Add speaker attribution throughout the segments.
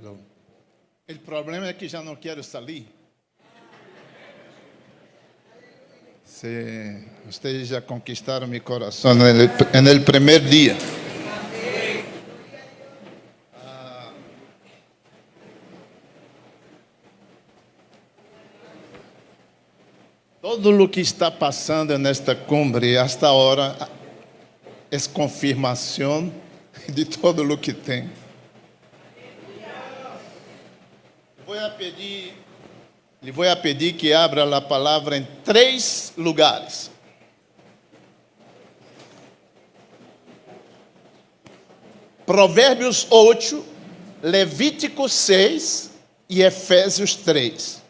Speaker 1: Hello. El problema es que ya no quiero salir. Sí, ustedes ya conquistaron mi corazón en el primer día. Todo lo que está pasando en esta cumbre hasta ahora es confirmación de todo lo que tengo. Le voy a pedir que abra la palabra en 3 lugares. Provérbios 8, Levítico 6 e Efésios 3.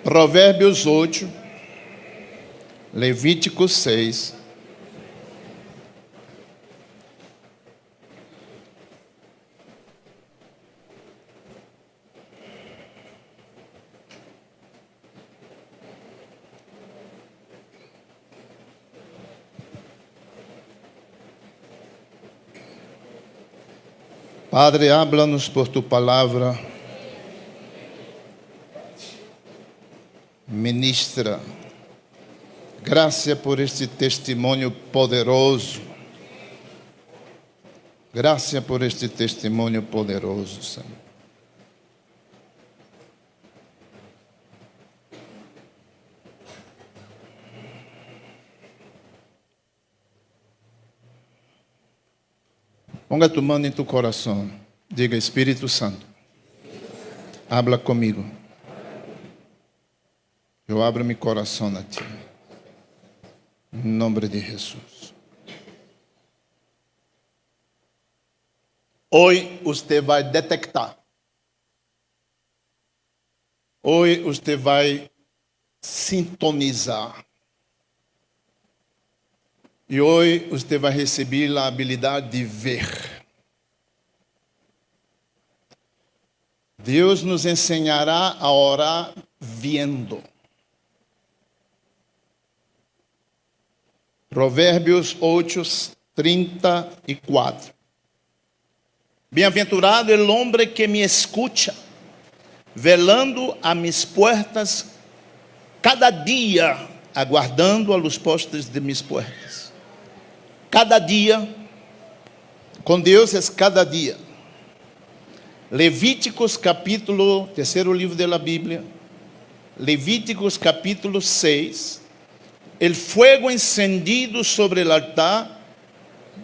Speaker 1: Provérbios 8, Levítico 6. Padre, háblanos por tu palavra. Ministra, graças por este testemunho poderoso. Graças por este testemunho poderoso, Senhor. Ponga tu mão em tu coração. Diga, Espírito Santo, habla comigo. Eu abro meu coração a ti. Em nome de Jesus. Hoje você vai detectar. Hoje você vai sintonizar. E hoje você vai receber a habilidade de ver. Deus nos ensinará a orar vendo. Provérbios 8, 34. Bem-aventurado el hombre que me escucha, velando a mis puertas, cada dia aguardando a los postes de mis puertas. Cada dia, com Deus é cada dia. Levíticos capítulo, terceiro livro da Bíblia, Levíticos capítulo 6. El fuego encendido sobre el altar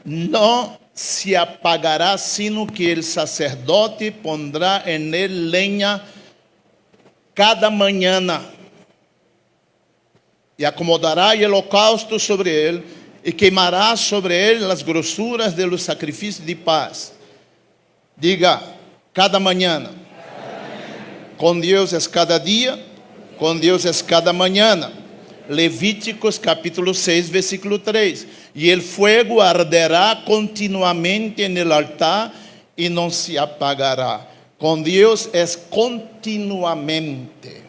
Speaker 1: no se apagará, sino que el sacerdote pondrá en él leña cada mañana y acomodará el holocausto sobre él y quemará sobre él las grosuras de los sacrificios de paz. Diga, cada mañana. Com Deus é cada dia, com Deus é cada mañana. Levíticos capítulo 6, versículo 3. E el fuego arderá continuamente en el altar e não se apagará. Com Deus é continuamente.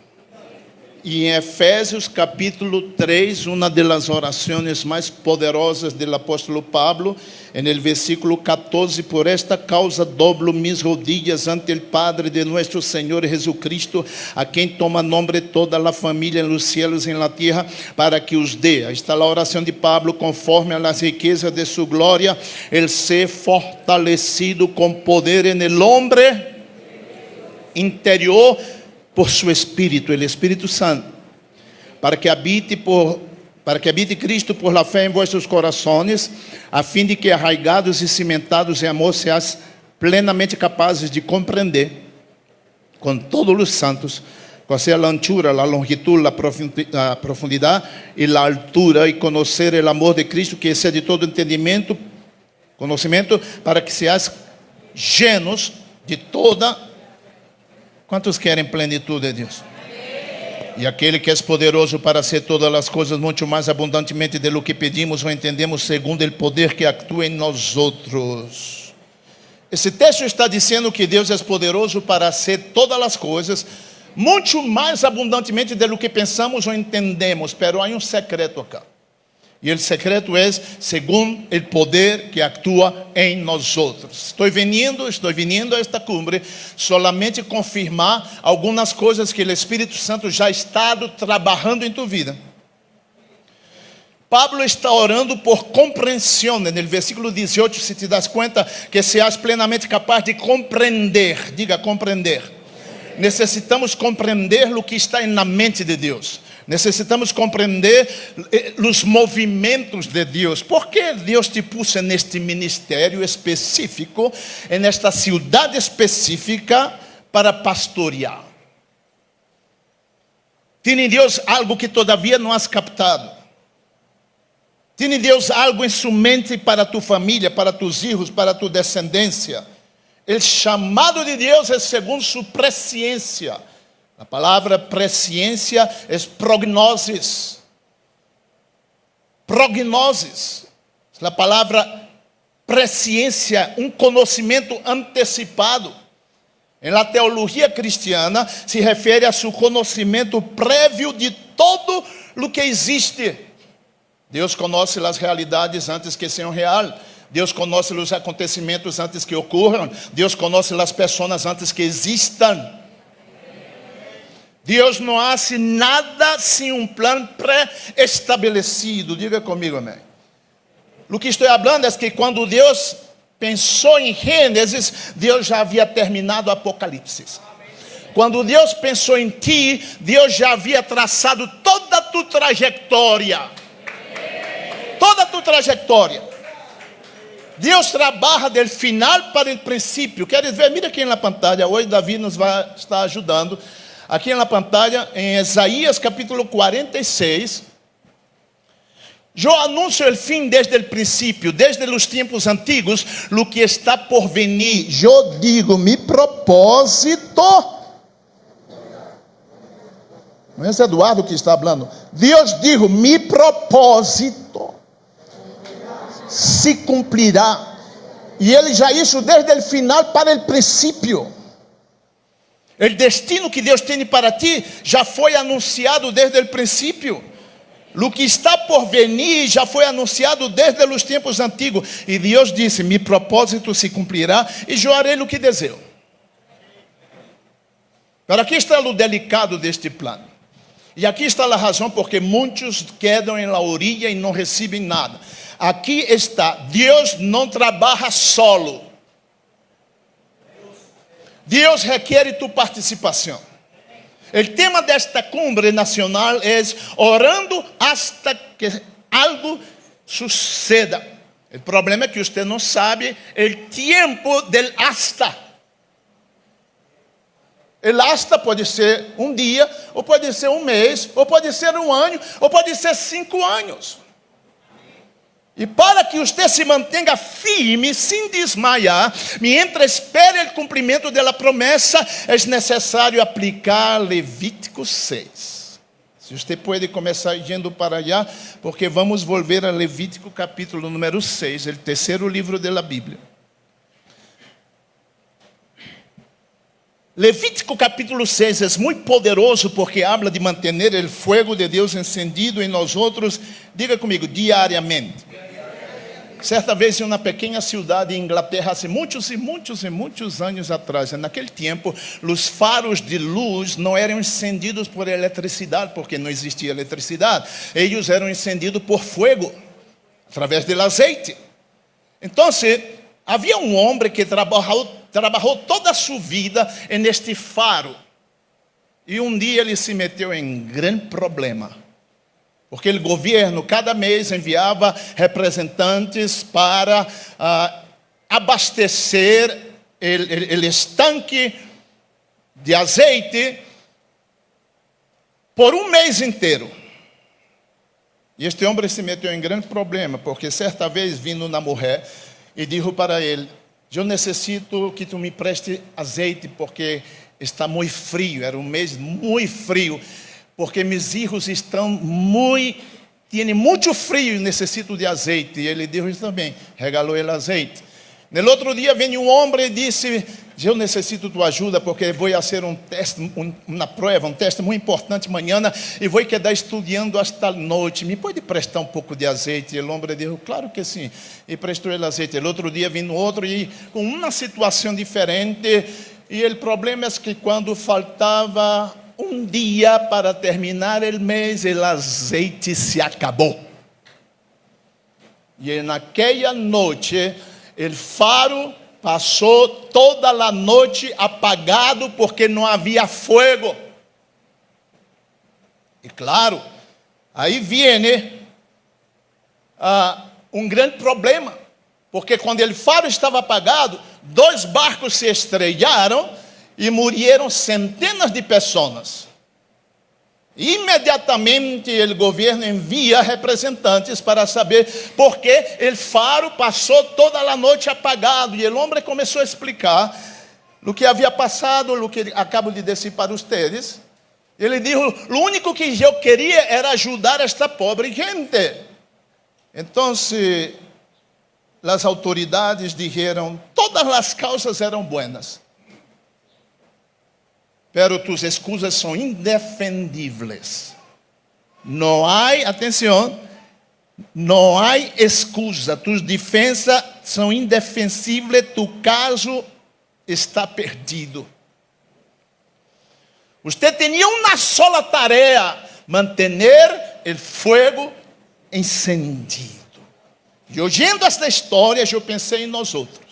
Speaker 1: E em Efésios capítulo 3, uma das orações mais poderosas do apóstolo Pablo, no versículo 14, por esta causa doblo mis rodillas ante el Padre de nuestro Señor Jesucristo, a quem toma nombre toda a família nos cielos e na terra, para que os dê. Aí está a oração de Pablo, conforme a las riquezas de su glória, el ser fortalecido com poder en el hombre interior, por su Espírito, el Espírito Santo, para que habite Cristo por la fé em vossos corações, a fim de que arraigados e cimentados em amor seas plenamente capazes de compreender com todos os santos qual seja a anchura, a longitud, a profundidade e a altura, e conhecer o amor de Cristo que excede todo entendimento, conhecimento, para que seas llenos de toda. Quantos querem plenitude de Deus? E aquele que é poderoso para hacer todas as coisas muito mais abundantemente de lo que pedimos ou entendemos, segundo o poder que atua em nós outros. Esse texto está dizendo que Deus é poderoso para hacer todas as coisas muito mais abundantemente de lo que pensamos ou entendemos. Pero há um secreto acá. E o secreto é segundo o poder que atua em nós outros. Estou vindo a esta cumbre solamente confirmar algumas coisas que o Espírito Santo já está trabalhando em tu vida. Pablo está orando por compreensão. No versículo 18, se te das conta, que seas plenamente capaz de compreender. Diga, compreender. Necessitamos compreender o que está na mente de Deus. Necessitamos compreender os movimentos de Deus. Por que Deus te puso neste ministério específico, nesta cidade específica, para pastorear? Tem Deus algo que todavia não has captado? Tem Deus algo em sua mente para tu família, para tus filhos, para tu descendência? O chamado de Deus é segundo sua presciência. A palavra presciência é prognosis. Prognosis. A palavra presciência, conhecimento antecipado. Na teologia cristiana, se refere a seu conhecimento prévio de todo o que existe. Deus conhece as realidades antes que sejam reais. Deus conhece os acontecimentos antes que ocorram. Deus conhece as pessoas antes que existam. Deus não hace nada sem plano pré-estabelecido. Diga comigo, amém. O que estou falando é que quando Deus pensou em Gênesis, Deus já havia terminado o Apocalipse. Quando Deus pensou em ti, Deus já havia traçado toda a tua trajetória. Toda a tua trajetória. Deus trabalha do final para o princípio. Queres ver? Mira aqui na pantalla. Hoje Davi nos vai estar ajudando. Aqui na pantalla, em Isaías capítulo 46, eu anuncio o fim desde o princípio, desde os tempos antigos, o que está por venir. Eu digo, mi propósito. Não é Eduardo que está falando. Deus digo, mi propósito se cumprirá. E ele já isso desde o final para o princípio. O destino que Deus tem para ti já foi anunciado desde o princípio. O que está por venir já foi anunciado desde os tempos antigos. E Deus disse, mi propósito se cumprirá e eu harei o que desejo. Mas aqui está o delicado deste plano. E aqui está a razão porque muitos quedam em la orilla e não recebem nada. Aqui está, Deus não trabalha solo. Deus requer tua participação. O tema desta cumbre nacional é orando hasta que algo suceda. O problema é que você não sabe o tempo del hasta. O hasta pode ser um dia, ou pode ser um mês, ou pode ser um ano, ou pode ser 5 anos. E para que você se mantenha firme, sem desmaiar, mientras espere o cumprimento da promessa, é necessário aplicar Levítico 6. Se você pode começar indo para allá, porque vamos volver a Levítico capítulo número 6, o terceiro livro da Bíblia. Levítico capítulo 6 é muito poderoso porque habla de manter o fogo de Deus encendido em nós outros. Diga comigo, diariamente. Certa vez em uma pequena cidade em Inglaterra, há muitos anos atrás, naquele tempo, os faros de luz não eram encendidos por eletricidade, porque não existia eletricidade. Eles eram encendidos por fogo, através do azeite. Então, havia um homem que trabalhou toda a sua vida neste faro. E um dia ele se meteu em grande problema. Porque o governo cada mês enviava representantes para abastecer o estanque de azeite por um mês inteiro. E este homem se meteu em grande problema, porque certa vez vindo uma mulher e disse para ele, eu necessito que tu me preste azeite, porque está muito frio, era um mês muito frio. porque mis hijos tienen mucho frío y necesito de aceite. Y él dijo también, regaló el aceite. No outro dia vem um homem e disse: eu necessito tua ajuda porque vou fazer um teste, uma prova, um teste muito importante amanhã e vou quedar estudando hasta noite. Me pode prestar um pouco de azeite? E o homem disse: claro que sim. E prestou o azeite. No outro dia vem outro e com uma situação diferente. E o problema é que quando faltava um dia para terminar o mês, o azeite se acabou. E naquela noite o faro passou toda a noite apagado porque não havia fogo. E claro, aí vem um grande problema, porque quando o faro estava apagado, 2 barcos se estrellaram e morreram centenas de pessoas. Imediatamente o governo envia representantes para saber por que o faro passou toda a noite apagado. E o homem começou a explicar o que havia passado, o que acabo de dizer para vocês. Ele disse: o único que eu queria era ajudar esta pobre gente. Então, as autoridades disseram: todas as causas eram buenas, pero tus excusas são indefendíveis. Não há, atenção, não há excusa. Tus defensas são indefensíveis. Tu caso está perdido. Você tinha uma sola tarefa: manter o fogo encendido. E ouvindo esta história, eu pensei em nós outros.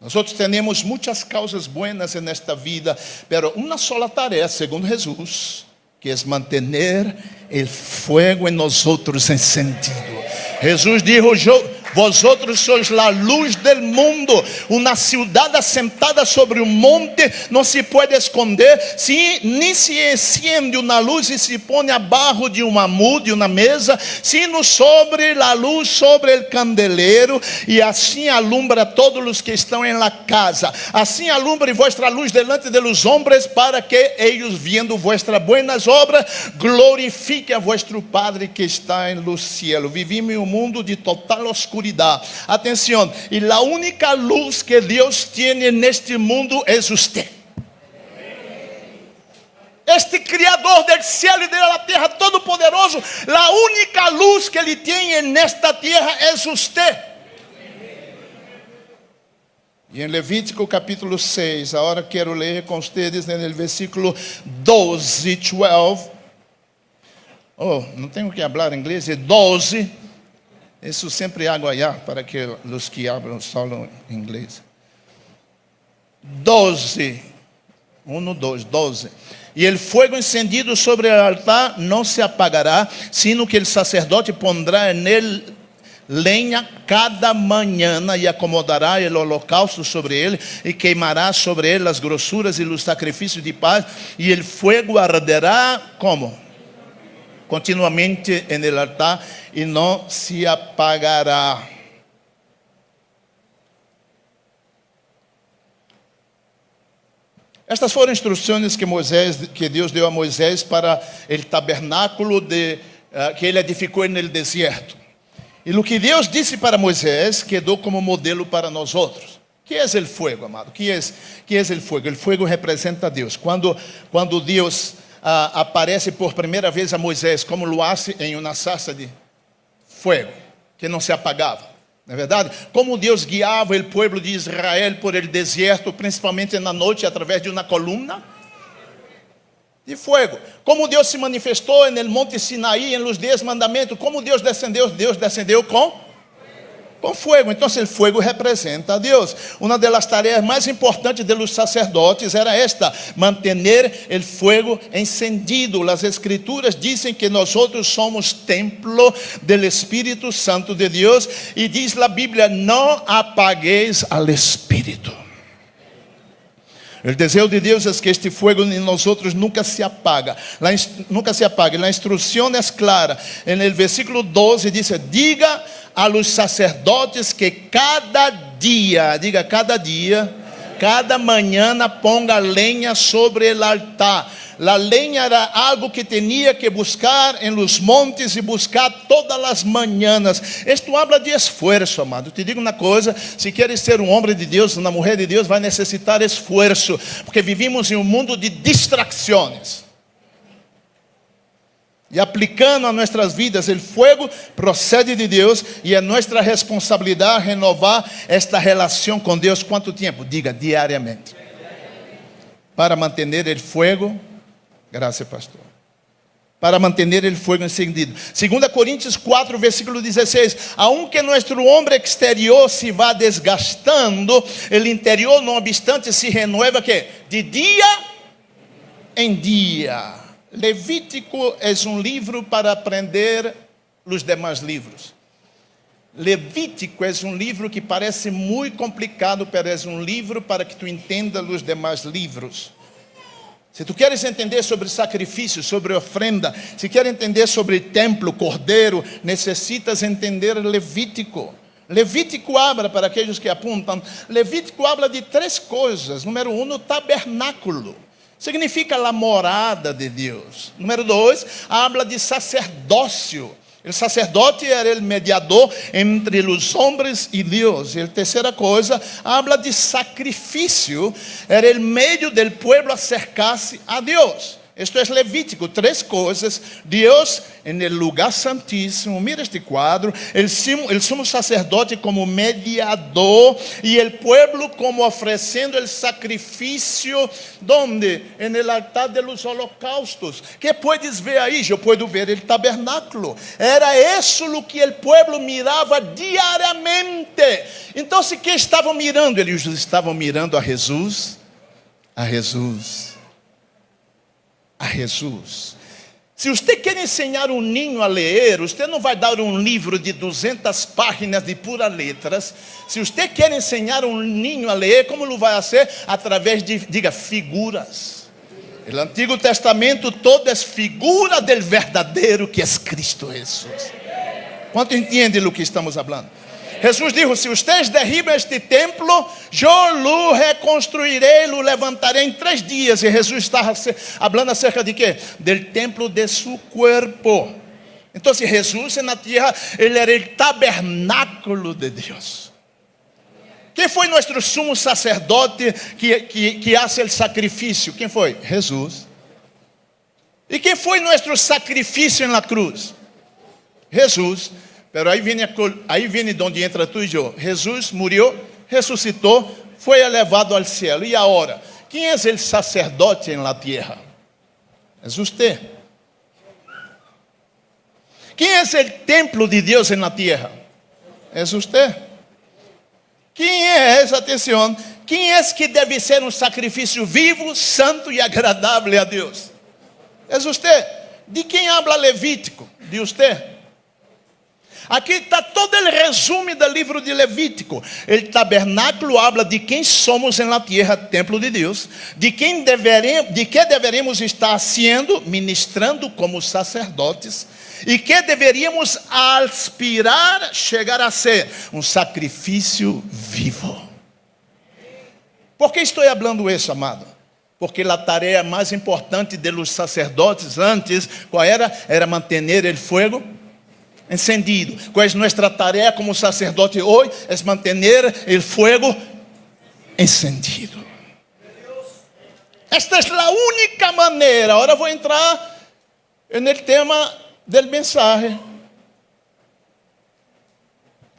Speaker 1: Nós temos muitas causas buenas nesta vida, pero uma sola tarefa, segundo Jesus, que é manter o fogo em nós outros encendido. Jesus disse: vosotros sois la luz del mundo. Una ciudad assentada sobre un monte no se puede esconder, ni se enciende una luz y se pone abajo de un amud, de una mesa, sino sobre la luz, sobre el candelero, y así alumbra a todos los que están en la casa. Así alumbre vuestra luz delante de los hombres, para que ellos, viendo vuestras buenas obras, glorifiquen a vuestro Padre que está en los cielos. Vivimos en un mundo de total oscuridad. Atenção, e a única luz que Deus tem neste mundo é você. Este Criador do céu e da terra, todo-poderoso, a única luz que Ele tem nesta terra é você. E em Levítico capítulo 6, agora quero ler com vocês no versículo 12, 12. Oh, não tenho que falar inglês, é 12. Isso sempre hago allá para que os que hablam falam inglês. 12. 1, 2, 12. E o fogo encendido sobre o altar não se apagará, sino que o sacerdote pondrá nele lenha cada manhã e acomodará o holocausto sobre ele e queimará sobre ele as grossuras e os sacrifícios de paz, e o fogo arderá como? Continuamente en el altar e não se apagará. Estas foram instruções que Deus deu a Moisés para o tabernáculo que ele edificou no deserto. E o que Deus disse para Moisés quedou como modelo para nós outros. Que é o fogo, amado? Que é o fogo? O fogo representa a Deus. Quando Deus aparece por primeira vez a Moisés, como lo hace em uma sarça de fogo, que não se apagava, não é verdade? Como Deus guiava o povo de Israel por el deserto, principalmente na noite, através de uma coluna de fogo. Como Deus se manifestou no Monte Sinaí, em los 10 mandamentos. Como Deus descendeu com fogo. Então, o fogo representa a Deus. Uma das tarefas mais importantes dos sacerdotes era esta: manter o fogo encendido. As Escrituras dizem que nós somos templo do Espírito Santo de Deus, e diz a Bíblia: não apagueis al Espírito. O desejo de Deus é que este fogo em nós nunca se apaga. Nunca se apague. A instrução é clara. No versículo 12 diz: diga a los sacerdotes que cada dia, diga cada dia, cada mañana ponga leña sobre el altar. La leña era algo que tenía que buscar en los montes y buscar todas las mañanas. Esto habla de esfuerzo, amado. Te digo una cosa, si quieres ser un hombre de Dios, una mujer de Dios, va a necesitar esfuerzo, porque vivimos en un mundo de distracciones. E aplicando a nossas vidas, o fogo procede de Deus e é nossa responsabilidade renovar esta relação com Deus. Quanto tempo? Diga, diariamente. Para manter o fogo, graças pastor. Para manter o fogo encendido. 2 Coríntios 4, versículo 16. Aunque nosso homem exterior se vá desgastando, o interior, não obstante, se renueva que de dia em dia. Levítico é um livro para aprender os demais livros. Levítico é um livro que parece muito complicado, mas é um livro para que tu entenda os demais livros. Se tu queres entender sobre sacrifício, sobre ofrenda, se queres entender sobre templo, cordeiro, necessitas entender Levítico. Levítico habla, para aqueles que apontam, Levítico habla de 3 coisas. Número 1, o tabernáculo. Significa a morada de Deus. Número 2, habla de sacerdócio. O sacerdote era o mediador entre os homens e Deus. E a terceira coisa, habla de sacrifício. Era o meio do povo acercar-se a Deus. Isto é Levítico, 3 coisas. Deus em el lugar santíssimo. Mira este quadro. El sumo sacerdote como mediador. E o pueblo como oferecendo o sacrifício. Donde? En el altar de los holocaustos. Que puedes ver aí? Eu puedo ver o tabernáculo. Era isso o que o pueblo mirava diariamente. Então, que estavam mirando? Eles estavam mirando a Jesus. A Jesus. A Jesus. Se você quer ensinar um ninho a ler, você não vai dar um livro de 200 páginas de puras letras. Se você quer ensinar um ninho a ler, como lo vai fazer? Através de, diga, figuras. O Antigo Testamento todo é figura del verdadeiro que é Cristo Jesus. Quanto entende o que estamos falando? Jesus disse, se vocês derribam este templo, eu lo reconstruirei, lo levantarei em 3 dias. E Jesus estava falando acerca de quê? Del templo de su cuerpo. Então, Jesus na terra, ele era o tabernáculo de Deus. Quem foi nosso sumo sacerdote que hace o sacrifício? Quem foi? Jesus. E quem foi nosso sacrifício na cruz? Jesus. Pero aí vem onde entra tu e eu. Jesus morreu, ressuscitou, foi elevado ao céu. E agora? Quem é o sacerdote na terra? É você. Quem é o templo de Deus na terra? É você. Quem é essa atenção? Quem é que deve ser um sacrifício vivo, santo e agradável a Deus? É você. De quem habla Levítico? De você. Aqui está todo o resumo do livro de Levítico. O tabernáculo habla de quem somos na terra, templo de Deus, de que deveríamos estar sendo, ministrando como sacerdotes, e que deveríamos aspirar, chegar a ser um sacrifício vivo. Por que estou falando isso, amado? Porque a tarefa mais importante dos sacerdotes antes, qual era? Era manter o fogo encendido. Qual é nossa tarefa como sacerdote hoje? É manter o fogo encendido. Esta é a única maneira. Agora vou entrar no tema do mensagem.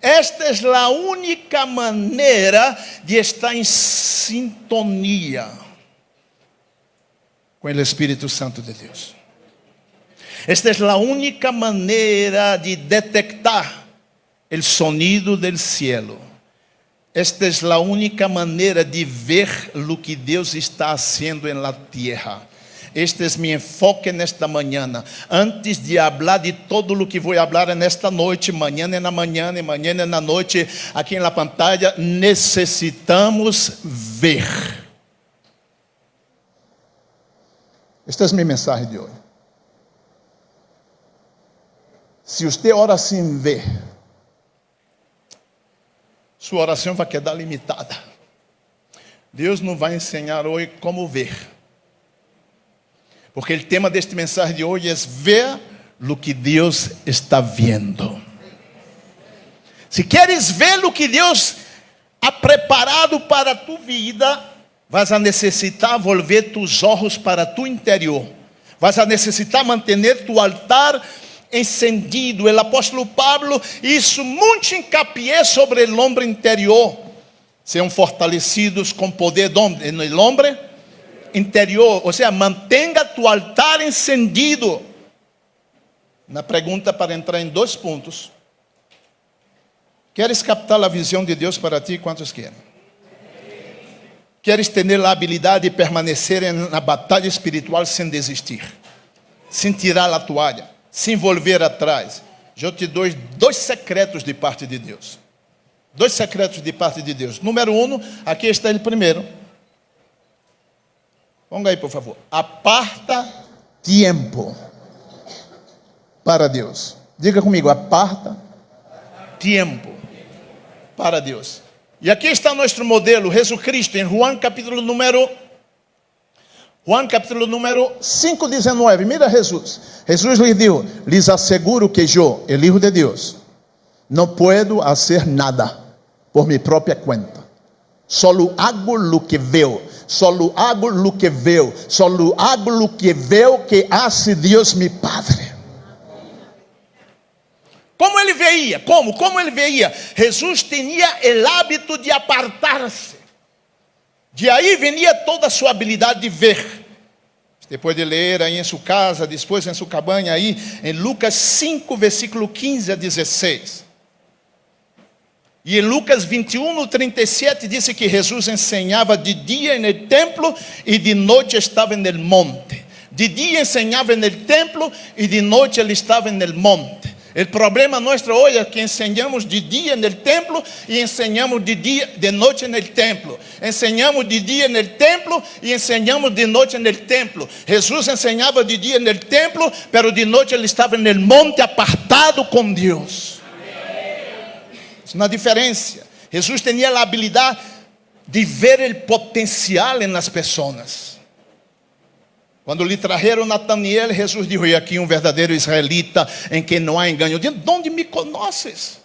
Speaker 1: Esta é a única maneira de estar em sintonia com o Espírito Santo de Deus. Esta é a única maneira de detectar o sonido do cielo. Esta é a única maneira de ver o que Deus está fazendo na terra. Este é meu enfoque nesta manhã. Antes de falar de todo o que vou falar nesta noite, amanhã na manhã e amanhã na noite, aqui na pantalla, necessitamos ver. Esta é minha mensagem de hoje. Se você ora sem ver, sua oração vai quedar limitada. Deus nos vai ensinar hoje como ver. Porque o tema deste mensagem de hoje é ver o que Deus está vendo. Se queres ver o que Deus ha preparado para a tua vida, vas a necessitar volver tus olhos para tu interior. Vas a necessitar manter tu altar encendido. O apóstolo Pablo hizo muito hincapié sobre o homem interior. Sejam fortalecidos com poder no homem interior. Ou seja, mantenha tu altar encendido. Na pergunta para entrar em 2 pontos. Queres captar a visão de Deus para ti? Quantos querem? Queres ter a habilidade de permanecer na batalha espiritual sem desistir, sem tirar a toalha, sem volver atrás? Eu te dou 2 secretos de parte de Deus. 2 secretos de parte de Deus. Número 1, aqui está ele primeiro. Ponga aí, por favor. Aparta tempo para Deus. Diga comigo, aparta tempo para Deus. E aqui está nosso modelo, Jesus Cristo, em Juan capítulo número 5:19. Mira Jesus. Jesus lhes dijo: les aseguro que yo, el Hijo de Dios, no puedo hacer nada por mi propia cuenta. Solo hago lo que veo. Solo hago lo que veo. Solo hago lo que veo que hace Dios mi Padre. Como ele veia? Como ele veia? Jesus tinha o hábito de apartar-se. De aí venia toda a sua habilidade de ver. Depois de ler aí em sua casa, depois em sua cabanha, aí em Lucas 5, versículo 15 a 16. E em Lucas 21:37 diz que Jesus ensinava de dia no templo e de noite estava no monte. De dia ensinava no templo e de noite ele estava no monte. O problema nosso hoje é que ensinamos de dia no templo e ensinamos de noite no templo. Ensinamos de dia no templo e ensinamos de noite no templo. Jesus ensinava de dia no templo, pero de noite ele estava no monte apartado com Deus. Isso é uma diferença. Jesus tinha a habilidade de ver o potencial nas pessoas. Quando lhe trajeron Natanael, Jesus disse: e aqui verdadeiro israelita em que não há engano. De onde me conheces?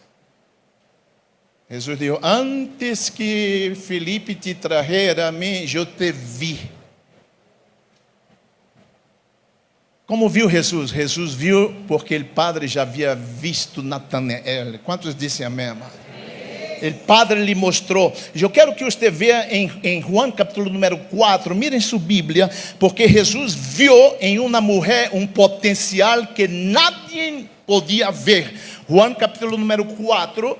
Speaker 1: Jesus disse: antes que Felipe te trajera a mim, eu te vi. Como viu Jesus? Jesus viu porque o Padre já havia visto Natanael. Quantos dizem amém, amado? O Padre lhe mostrou. Eu quero que você veja em Juan capítulo número 4. Mirem sua Bíblia. Porque Jesus viu em uma mulher um potencial que nadie podia ver. Juan capítulo número 4.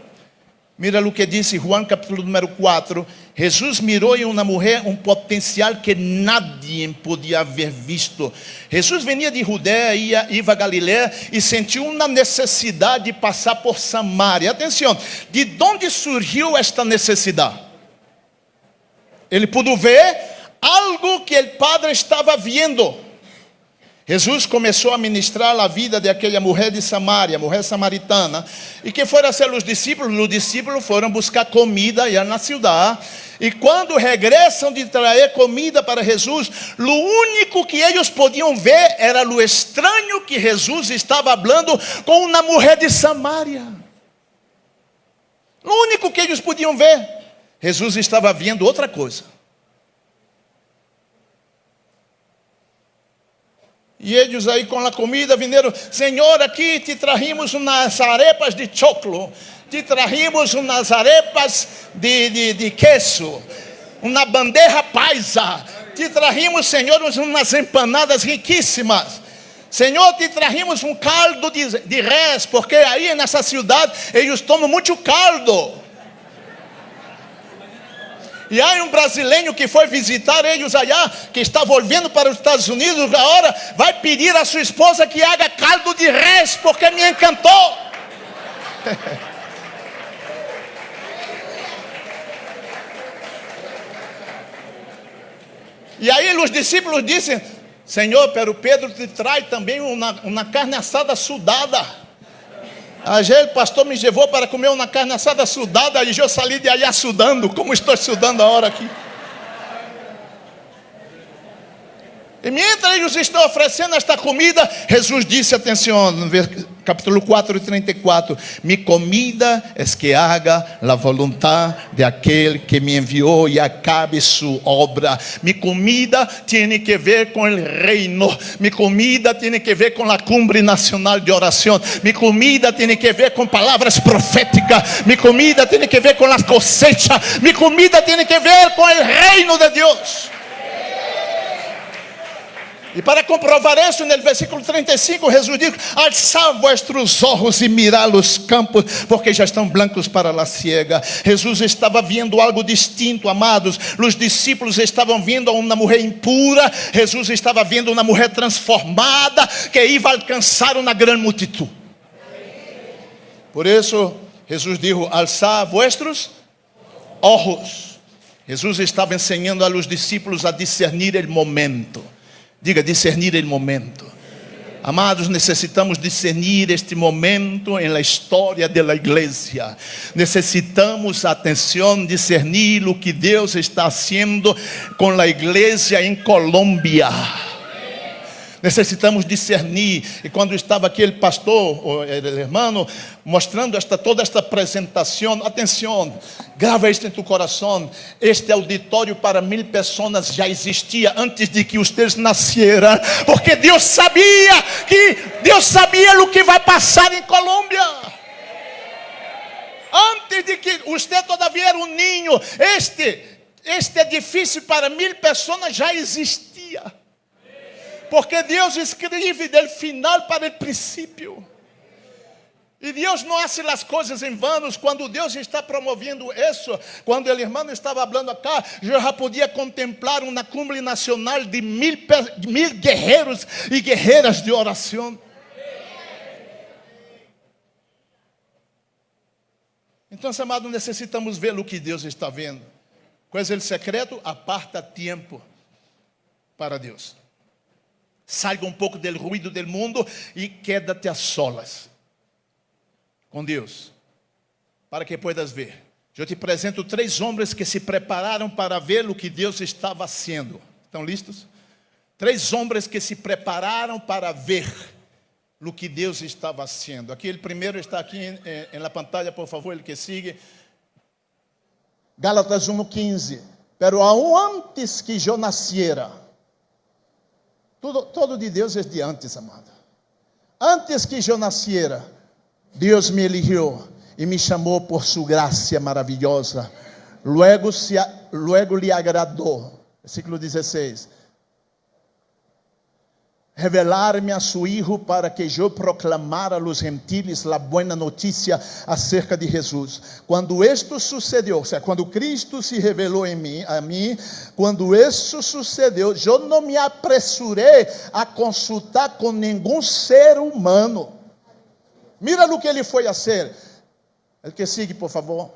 Speaker 1: Mira o que disse Juan capítulo número 4. Jesus mirou em uma mulher um potencial que nadie podia haver visto. Jesus venia de Judeia, ia a Galiléia e sentiu uma necessidade de passar por Samaria. Atenção, de onde surgiu esta necessidade? Ele pôde ver algo que o Padre estava vendo. Jesus começou a ministrar a vida daquela mulher de Samaria, mulher samaritana, e que foram ser os discípulos foram buscar comida allá na cidade, e quando regressam de trazer comida para Jesus, o único que eles podiam ver era o estranho que Jesus estava falando com uma mulher de Samaria. O único que eles podiam ver. Jesus estava vendo outra coisa. E eles aí com a comida vineram: Senhor, aqui te trajimos umas arepas de choclo, te trajimos umas arepas de queso, uma bandeja paisa, te trajimos, Senhor, umas empanadas riquíssimas. Senhor, te trajimos um caldo de res, porque aí nessa cidade eles tomam muito caldo. E há brasileiro que foi visitar eles allá, que está voltando para os Estados Unidos agora, vai pedir a sua esposa que haga caldo de res, porque me encantou. E aí os discípulos dizem: Senhor, pero Pedro te traz também uma carne assada sudada. Ayer o pastor me levou para comer uma carne assada sudada e eu saí de allá sudando, como estou sudando agora aqui. E mientras ellos estão oferecendo esta comida, Jesus disse, atenção, no capítulo 4, 34, mi comida es que haga la voluntad de aquel que me envió y acabe su obra. Mi comida tiene que ver con el reino. Mi comida tiene que ver con la cumbre nacional de oración. Mi comida tiene que ver con palabras proféticas. Mi comida tiene que ver con las cosechas. Mi comida tiene que ver con el reino de Dios. E para comprovar isso, no versículo 35, Jesus diz: alçai vuestros olhos e mirá os campos, porque já estão blancos para a siega. Jesus estava vendo algo distinto, amados. Os discípulos estavam vendo uma mulher impura. Jesus estava vendo uma mulher transformada, que ia alcançar uma grande multitud. Por isso, Jesus disse: alçai vuestros olhos. Jesus estava ensinando aos discípulos a discernir o momento. Diga, discernir o momento. Amados, necessitamos discernir este momento em la história da igreja. Necessitamos, atenção, discernir o que Deus está fazendo com a igreja em Colômbia. Necessitamos discernir. E quando estava aquele pastor, o irmão, mostrando toda esta apresentação, atenção, grava isto em tu coração. Este auditório para 1000 pessoas já existia antes de que vocês nasceram, porque Deus sabia o que vai passar em Colômbia. Antes de que você todavia era um ninho, este edifício para 1000 pessoas já existia. Porque Deus escreve do final para o princípio. E Deus não faz as coisas em vão. Quando Deus está promovendo isso, quando o irmão estava falando acá, eu já podia contemplar uma cumbre nacional de 1000 guerreiros e guerreiras de oração. Então, amados, necessitamos ver o que Deus está vendo. Qual é o secreto? Aparta tempo para Deus. Salga um pouco do ruído do mundo e quédate a solas com Deus, para que puedas ver. Eu te apresento 3 homens que se prepararam para ver o que Deus estava fazendo. Estão listos? 3 homens que se prepararam para ver o que Deus estava fazendo. Aqui, o primeiro está aqui na pantalla, por favor, ele que sigue. Gálatas 1:15. Pero aún antes que eu nasciera. Todo de Deus é de antes, amado. Antes que eu nasciera, Deus me eligió e me chamou por sua graça maravilhosa. Luego lhe agradou. Versículo 16. Revelar-me a su Hijo para que eu proclamara a los gentiles la buena noticia acerca de Jesus. Quando isto sucedeu, ou seja, quando Cristo se revelou a mim, quando isso sucedeu, eu não me apressurei a consultar com nenhum ser humano. Mira o que ele foi a fazer. El que sigue, por favor.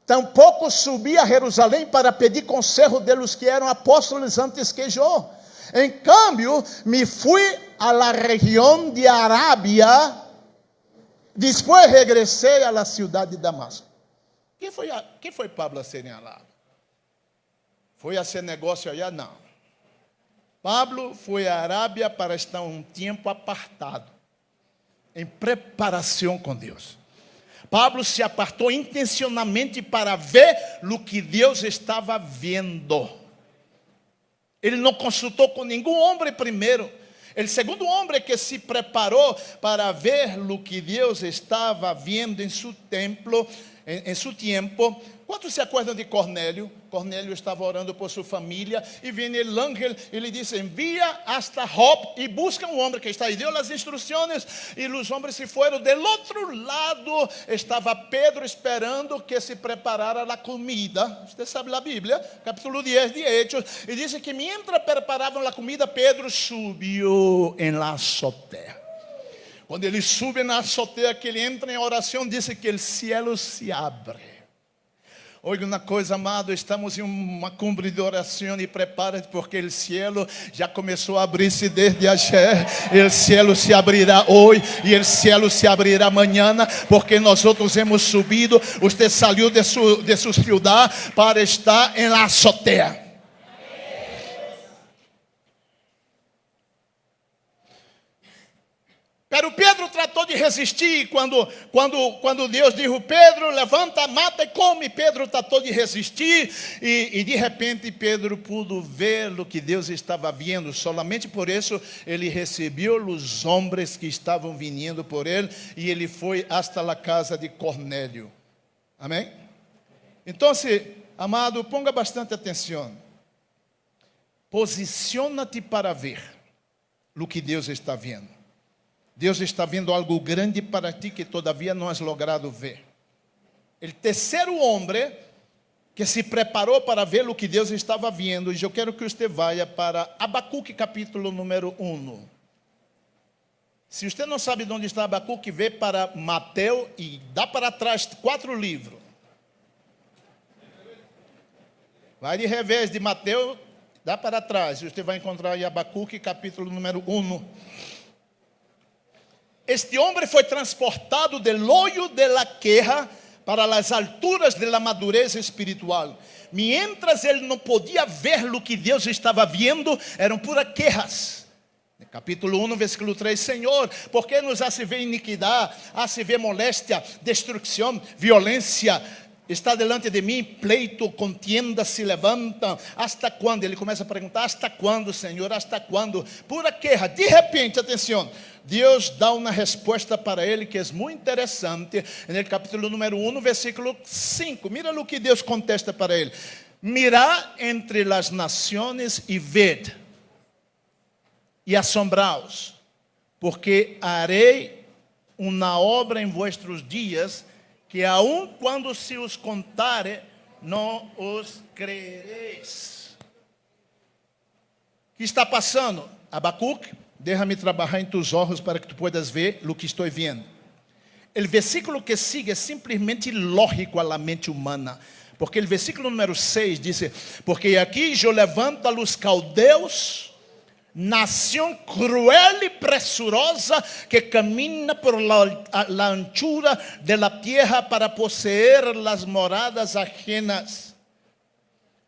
Speaker 1: Tampouco subi a Jerusalém para pedir conselho deles que eram apóstolos antes que eu. Em cambio, me fui a la região de Arábia, depois regressei a la ciudad de Damasco. Quem foi Pablo a ser em Arábia? Foi a ser negócio allá? Não. Pablo foi à Arábia para estar um tempo apartado, em preparação com Deus. Pablo se apartou intencionalmente para ver o que Deus estava vendo. Ele não consultou com nenhum homem primeiro. O segundo homem que se preparou para ver o que Deus estava vendo em seu templo, em seu tempo. Quantos se acordam de Cornélio? Cornélio estava orando por sua família e vem o ángel e lhe disse: envia hasta Jope e busca um homem que está aí. Deu as instruções e os homens se foram. Do outro lado estava Pedro esperando que se preparara a comida. Você sabe a Bíblia, capítulo 10 de Hechos. E diz que mientras preparavam a comida, Pedro subiu em la azotea. Quando ele sube na azotea, que ele entra em oração, diz que o cielo se abre. Olha uma coisa, amado, estamos em uma cumbre de oração e prepara-te, porque o cielo já começou a abrir-se desde ayer. O cielo se abrirá hoje e o cielo se abrirá amanhã, porque nós outros hemos subido. Você saiu de sua cidade para estar em la azotea. tratou de resistir quando Deus disse, Pedro, levanta, mata e come. Pedro tratou de resistir e de repente Pedro pôde ver o que Deus estava vendo. Solamente por isso ele recebeu os homens que estavam vindo por ele e ele foi hasta a casa de Cornélio. Amém? Então, amado, ponga bastante atenção. Posiciona-te para ver o que Deus está vendo. Deus está vendo algo grande para ti que todavia não has logrado ver. O terceiro homem que se preparou para ver o que Deus estava vendo, e eu quero que você vá para Abacuque capítulo número 1. Se você não sabe onde está Abacuque, vê para Mateus e dá para trás 4 livros. Vai de revés de Mateus, dá para trás, e você vai encontrar em Abacuque capítulo número 1. Este homem foi transportado del hoyo de la queja para as alturas de la madurez espiritual. Mientras ele não podia ver o que Deus estava vendo, eram puras quejas. Capítulo 1, versículo 3, Senhor, por que nos hace ver iniquidade, hace ver moléstia, destruição, violência? Está delante de mim, pleito, contienda se levantam. Hasta quando? Ele começa a perguntar, hasta quando, Senhor? Hasta quando? Pura queja. De repente, atenção, Deus dá uma resposta para ele que é muito interessante. No capítulo número 1, versículo 5. Mira o que Deus contesta para ele. Mirad entre as nações e ved, e assombraos, porque harei uma obra em vossos dias, que aun quando se os contare, não os creereis. O que está passando? Abacuque, déjame trabalhar em tus olhos para que tu puedas ver o que estou vendo. O versículo que sigue é simplesmente lógico à mente humana. Porque o versículo número 6 diz, porque aqui eu levanto a los caldeus, nação cruel e pressurosa que camina por la anchura de la tierra para poseer las moradas ajenas.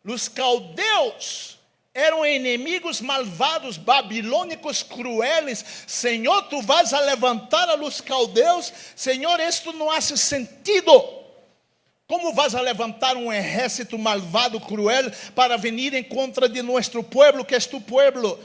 Speaker 1: Os caldeus eram inimigos malvados, babilônicos, crueles. Senhor, tu vas a levantar a los caldeus. Senhor, isto não faz sentido. Como vas a levantar um exército malvado, cruel, para venir em contra de nosso pueblo, que é tu pueblo?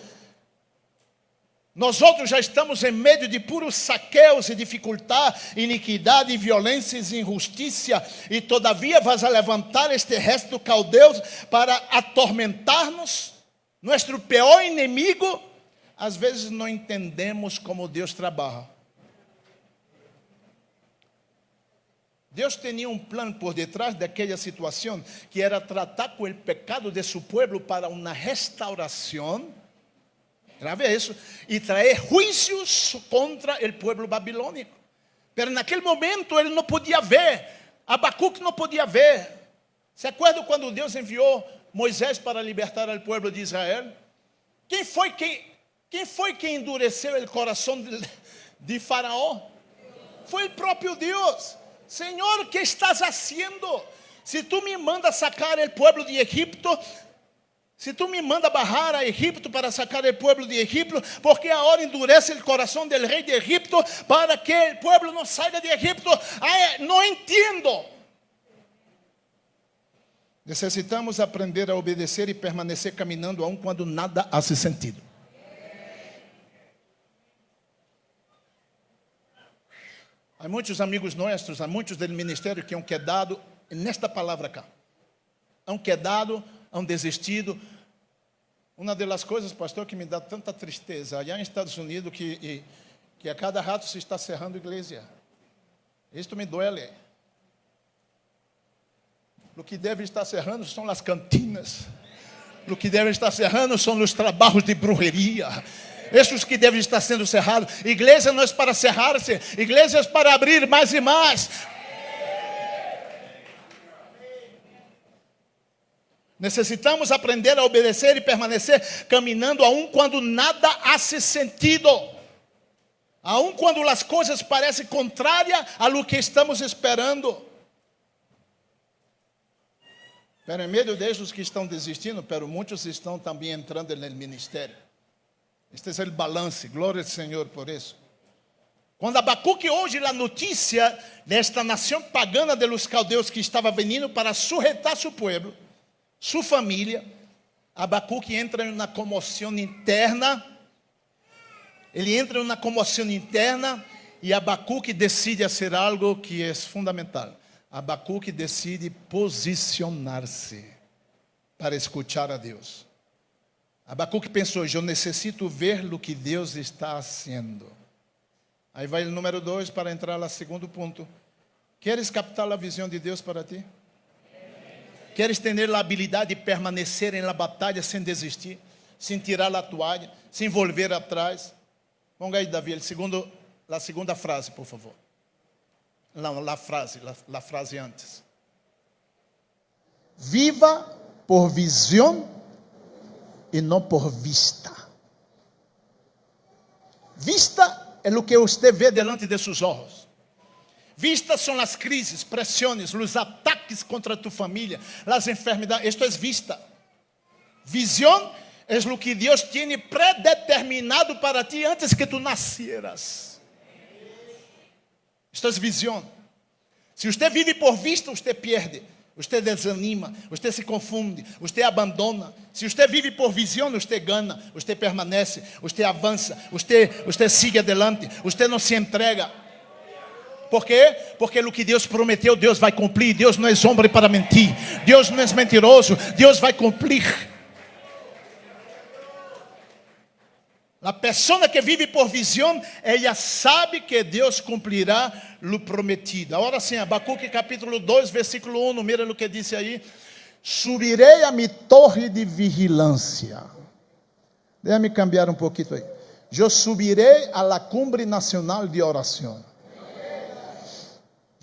Speaker 1: Nós outros já estamos em meio de puros saqueos e dificuldade, iniquidade, violência e injustiça, e todavia vas a levantar este resto caldeus para atormentar-nos, nosso pior inimigo. Às vezes não entendemos como Deus trabalha. Deus tinha um plano por detrás daquela situação, que era tratar com o pecado de seu povo para uma restauração. Grave isso. E trazer juízos contra o povo babilônico. Mas naquele momento ele não podia ver. Abacuque não podia ver. Se acorda quando Deus enviou Moisés para libertar o povo de Israel? Quem foi que endureceu o coração de Faraó? Foi o próprio Deus. Senhor, o que estás fazendo? Se tu me mandas sacar o povo de Egipto, se tu me manda barrar a Egipto para sacar o povo de Egipto, porque agora endurece o coração do rei de Egipto para que o povo não saia de Egipto. Não entendo. Necessitamos aprender a obedecer e permanecer caminhando aun quando nada faz sentido. Há muitos amigos nossos, há muitos do ministério que han quedado nesta palavra cá. Han quedado, han desistido. Uma das coisas, pastor, que me dá tanta tristeza, allá em Estados Unidos, que a cada rato se está cerrando a igreja. Isto me duele. O que deve estar cerrando são as cantinas. O que deve estar cerrando são os trabalhos de brujeria. Esses que devem estar sendo cerrados. Igreja não é para cerrar-se, igreja é para abrir mais e mais. Necessitamos aprender a obedecer e permanecer caminhando, aun quando nada hace sentido. Aun quando as coisas parecem contrárias a lo que estamos esperando. Pero em meio desses que estão desistindo, pero muitos estão também entrando no ministério. Este é o balance, glória ao Senhor por isso. Quando Abacuque ouve a notícia desta nação pagana de los caldeus que estava vindo para sujetar seu povo, sua família, Abacuque entra em uma comoção interna. Ele entra em uma comoção interna e Abacuque decide fazer algo que é fundamental. Abacuque decide posicionar-se para escutar a Deus. Abacuque pensou: eu necessito ver o que Deus está fazendo. Aí vai o número 2 para entrar no segundo ponto. Queres captar a visão de Deus para ti? Queres ter a habilidade de permanecer na batalha sem desistir, sem tirar a toalha, sem volver atrás? Ponga aí, Davi, a segunda frase, por favor. Não, a frase antes. Viva por visão e não por vista. Vista é o que você vê delante de seus olhos. Vistas são as crises, pressões, os ataques contra tu família, as enfermidades. Isto é vista. Visão é o que Deus tem predeterminado para ti antes que tu nasceras. Isto é visão. Se você vive por vista, você perde, você desanima, você se confunde, você abandona. Se você vive por visão, você ganha, você permanece, você avança, você sigue adelante, você não se entrega. Por quê? Porque o que Deus prometeu, Deus vai cumprir. Deus não é homem para mentir. Deus não é mentiroso. Deus vai cumprir. A pessoa que vive por visão, ela sabe que Deus cumprirá o prometido. Agora sim, Abacuque capítulo 2, versículo 1, mira o que diz aí. Subirei a minha torre de vigilância. Deixa-me cambiar um pouquinho aí. Eu subirei a la cumbre nacional de oração.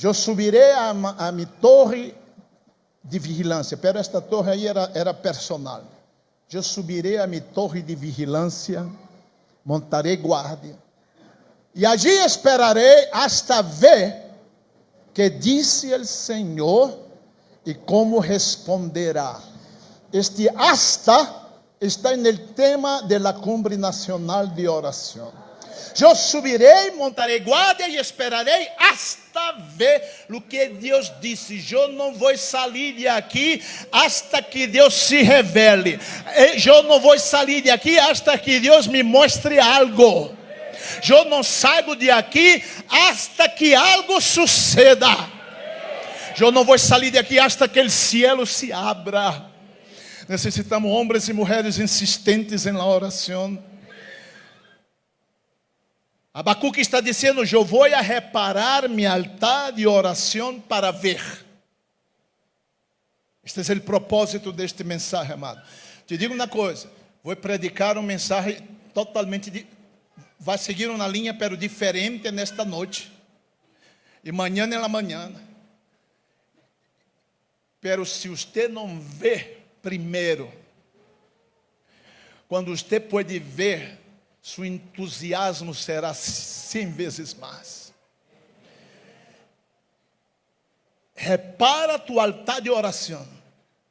Speaker 1: Eu subirei a minha torre de vigilância. Pero esta torre aí era personal. Eu subirei a minha torre de vigilância, montarei guarda, e allí esperarei hasta ver que disse o Senhor e como responderá. Este hasta está no tema de la cumbre nacional de oração. Eu subirei, montarei guarda e esperarei hasta ver o que Deus disse. Eu não vou sair de aqui hasta que Deus se revele. Eu não vou sair de aqui hasta que Deus me mostre algo. Eu não saio de aqui hasta que algo suceda. Eu não vou sair de aqui hasta que o cielo se abra. Necessitamos homens e mulheres insistentes na oração. Abacuque está dizendo: eu vou a reparar meu altar de oração para ver. Este é o propósito deste mensagem, amado. Te digo uma coisa: vou predicar uma mensagem totalmente vai seguir uma linha, pero diferente nesta noite. E amanhã na manhã. Pero se você não vê primeiro, quando você pode ver, seu entusiasmo será 100 vezes mais. Repara tu altar de oração,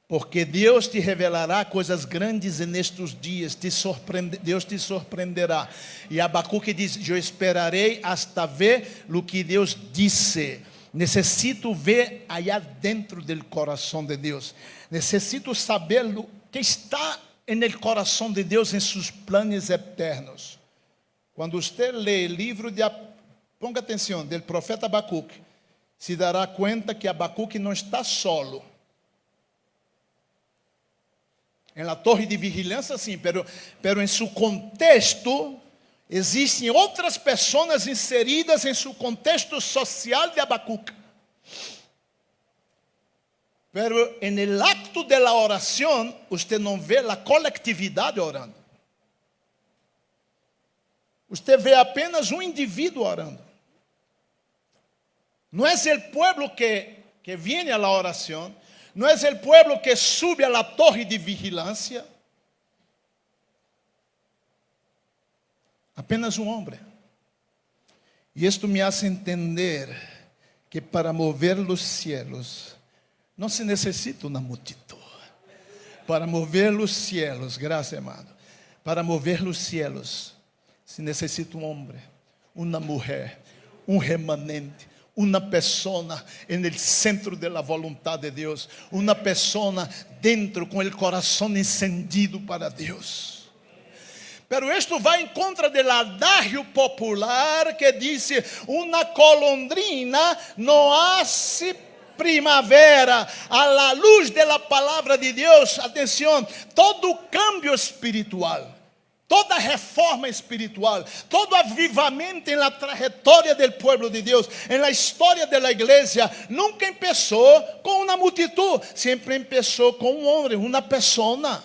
Speaker 1: porque Deus te revelará coisas grandes nestes dias. Deus te surpreenderá. E Abacuque diz: eu esperarei hasta ver o que Deus disse. Necessito ver allá dentro do coração de Deus. Necessito saber o que está no coração de Deus, em seus planos eternos. Quando você lê o livro ponga atenção, do profeta Abacuque, se dará conta que Abacuque não está solo. Em la torre de vigilância, sim, pero em seu contexto, existem outras pessoas inseridas em seu contexto social de Abacuque. Pero en el acto de la oración, usted não vê a coletividade orando. Usted vê apenas um indivíduo orando. Não é o pueblo que viene a la oración, não é o pueblo que sube a la torre de vigilância. Apenas um homem. E isto me hace entender que para mover os cielos, não se necessita uma multidão. Para mover os cielos, graças, amado. Para mover os cielos, se necessita um homem, uma mulher, un remanente, una persona en el centro de la voluntad de Dios, una persona dentro con el corazón encendido para Dios. Pero esto va en contra del adagio popular que dice: una golondrina no hace primavera. A la luz de la palabra de Dios, atención, todo cambio espiritual, toda reforma espiritual, todo avivamento en la trayectoria del pueblo de Dios, en la historia de la iglesia, nunca empezó con una multitud, siempre empezó con un hombre, una persona.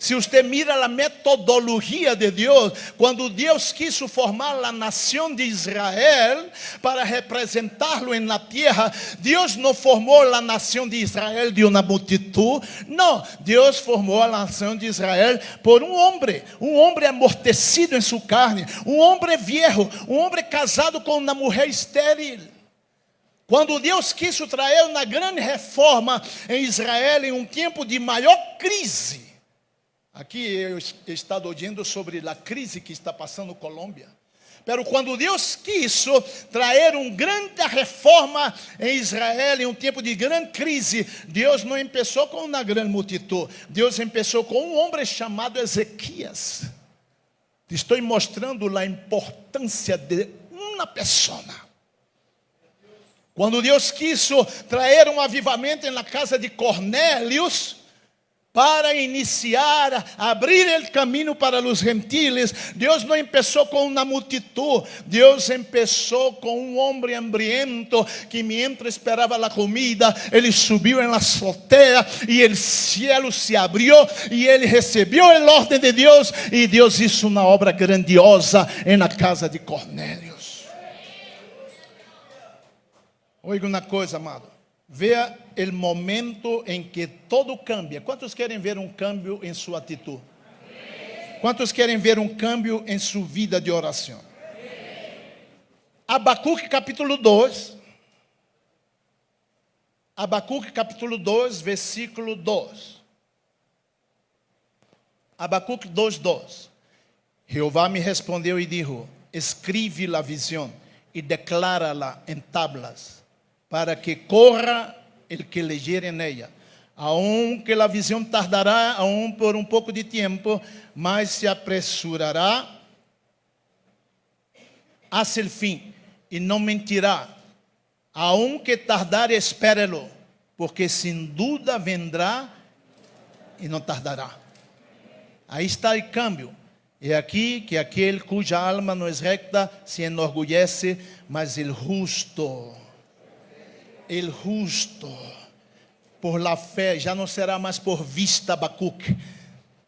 Speaker 1: Si usted mira la metodología de Dios, cuando Dios quiso formar la nación de Israel para representarlo en la tierra, Dios no formó la nación de Israel de una multitud, no, Dios formó la nación de Israel por un hombre amortecido en su carne, un hombre viejo, un hombre casado con una mujer estéril. Quando Deus quis trazer uma grande reforma em Israel, em um tempo de maior crise. Aqui eu he estado ouvindo sobre a crise que está passando Colômbia. Pero quando Deus quis trazer uma grande reforma em Israel, em um tempo de grande crise, Deus não começou com uma grande multitud. Deus começou com um homem chamado Ezequias. Estou mostrando a importância de uma pessoa. Quando Deus quis trazer um avivamento na casa de Cornélios, para iniciar, abrir o caminho para os gentiles, Deus não começou com uma multitud, Deus começou com um homem hambriento, que mientras esperava a comida, ele subiu na azotea, e o cielo se abriu, e ele recebeu a ordem de Deus, e Deus hizo uma obra grandiosa na casa de Cornélios. Oiga uma coisa, amado. Veja o momento em que todo cambia. Quantos querem ver um cambio em sua atitude? Quantos querem ver um cambio em sua vida de oração? Abacuque capítulo 2. Abacuque capítulo 2, versículo 2. Abacuque 2:2. Jeová me respondeu e dijo: escribe la visão e declara-la em tablas, para que corra el que leyere en ella. Aunque la visión tardará aún por un poco de tiempo, mas se apresurará hacia el fin y no mentirá. Aunque tardare, espérelo, porque sin duda vendrá y no tardará. Ahí está el cambio. É aqui que aquele cuja alma não é recta se enorgulhece, mas el justo, por la fé, já não será mais por vista, Abacuque.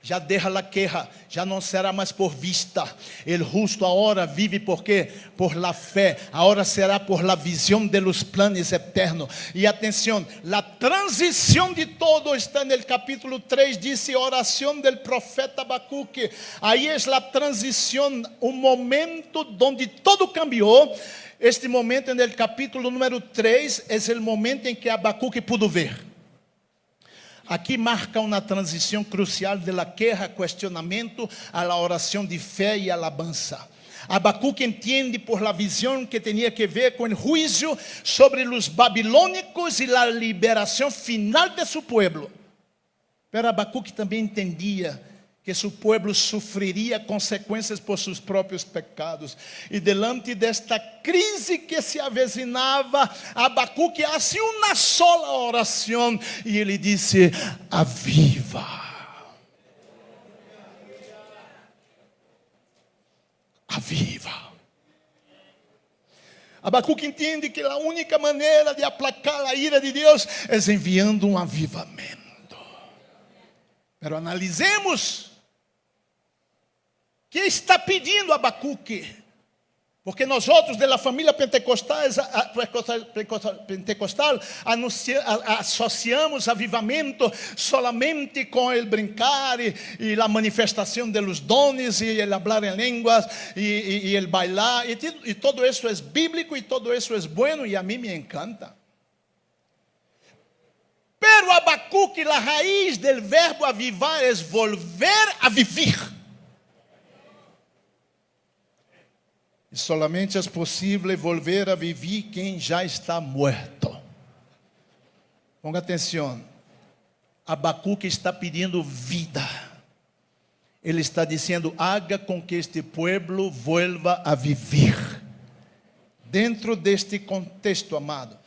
Speaker 1: Já deja la queja, já não será mais por vista. El justo agora vive por quê? Por la fé. Agora será por la visión de los planes eternos. E atenção, la transição de todo está no capítulo 3, dice oração del profeta Abacuque. Aí é a transição, um momento onde todo cambiou. Este momento no capítulo número 3 é o momento em que Abacuque pudo ver. Aqui marca uma transição crucial de la queja, questionamento, a la oração de fé e alabanza. Abacuque entende por la visão que tinha que ver com o juízo sobre os babilônicos e a liberação final de seu povo. Pero Abacuque também entendia que seu povo sofreria consequências por seus próprios pecados. E delante desta crise que se avezinava, Abacuque fazia uma sola oração, e ele disse: aviva. Aviva. Abacuque entende que a única maneira de aplacar a ira de Deus é enviando um avivamento. Pero analisemos que está pedindo Abacuque, porque nós outros da família pentecostal associamos avivamento solamente com o brincar e a manifestação de los dones e o hablar em línguas e o bailar e todo isso é bíblico e todo isso é bueno e a mim me encanta. Pero Abacuque, a raiz do verbo avivar é volver a vivir. E solamente é possível volver a viver quem já está morto. Ponga atenção. Abacuque está pedindo vida. Ele está dizendo: haga com que este pueblo vuelva a viver. Dentro deste contexto, amado,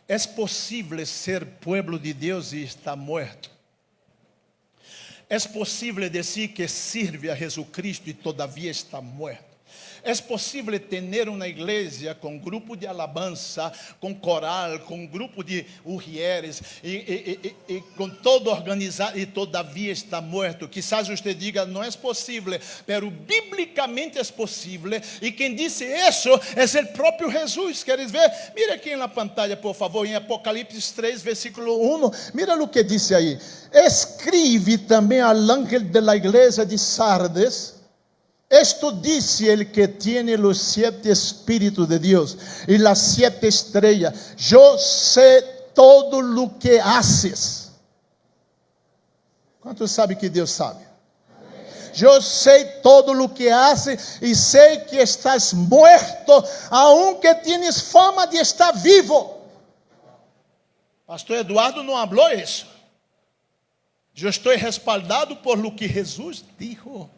Speaker 1: é possível ser pueblo de Deus e estar morto? É possível dizer que sirve a Jesucristo e todavia está morto? É possível ter uma igreja com grupo de alabança, com coral, com grupo de urrieres e com todo organizado e todavia está morto? Quizás você diga: não é possível, mas biblicamente é possível. E quem disse isso é o próprio Jesus. Queres ver? Mira aqui na pantalla, por favor, em Apocalipse 3, versículo 1. Mira o que diz aí. Escribe também ao ángel de la igreja de Sardes: esto dice el que tiene los 7 espíritus de Dios y las 7 estrellas. Yo sé todo lo que haces. ¿Cuántos saben que Dios sabe? Yo sé todo lo que haces y sé que estás muerto, aunque tienes fama de estar vivo. Pastor Eduardo não falou isso. Eu estou respaldado por lo que Jesus dijo.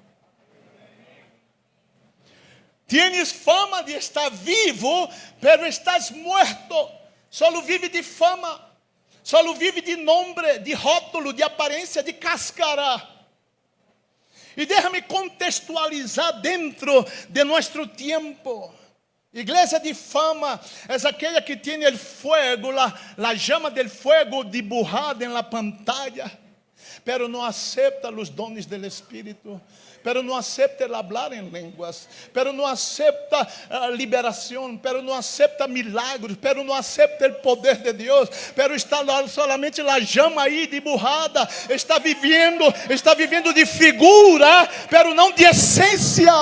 Speaker 1: Tienes fama de estar vivo, pero estás muerto. Solo vive de fama, solo vive de nome, de rótulo, de aparência, de cáscara. E déjame contextualizar dentro de nosso tempo. Igreja de fama é aquela que tem o fuego, la llama del fuego dibujada en la pantalla, pero não acepta os dones del Espírito, pero não acepta el hablar em línguas, pero não acepta liberação, pero não acepta milagros, pero não acepta o poder de Deus, pero está solamente a llama aí dibujada, está vivendo de figura, pero não de essência.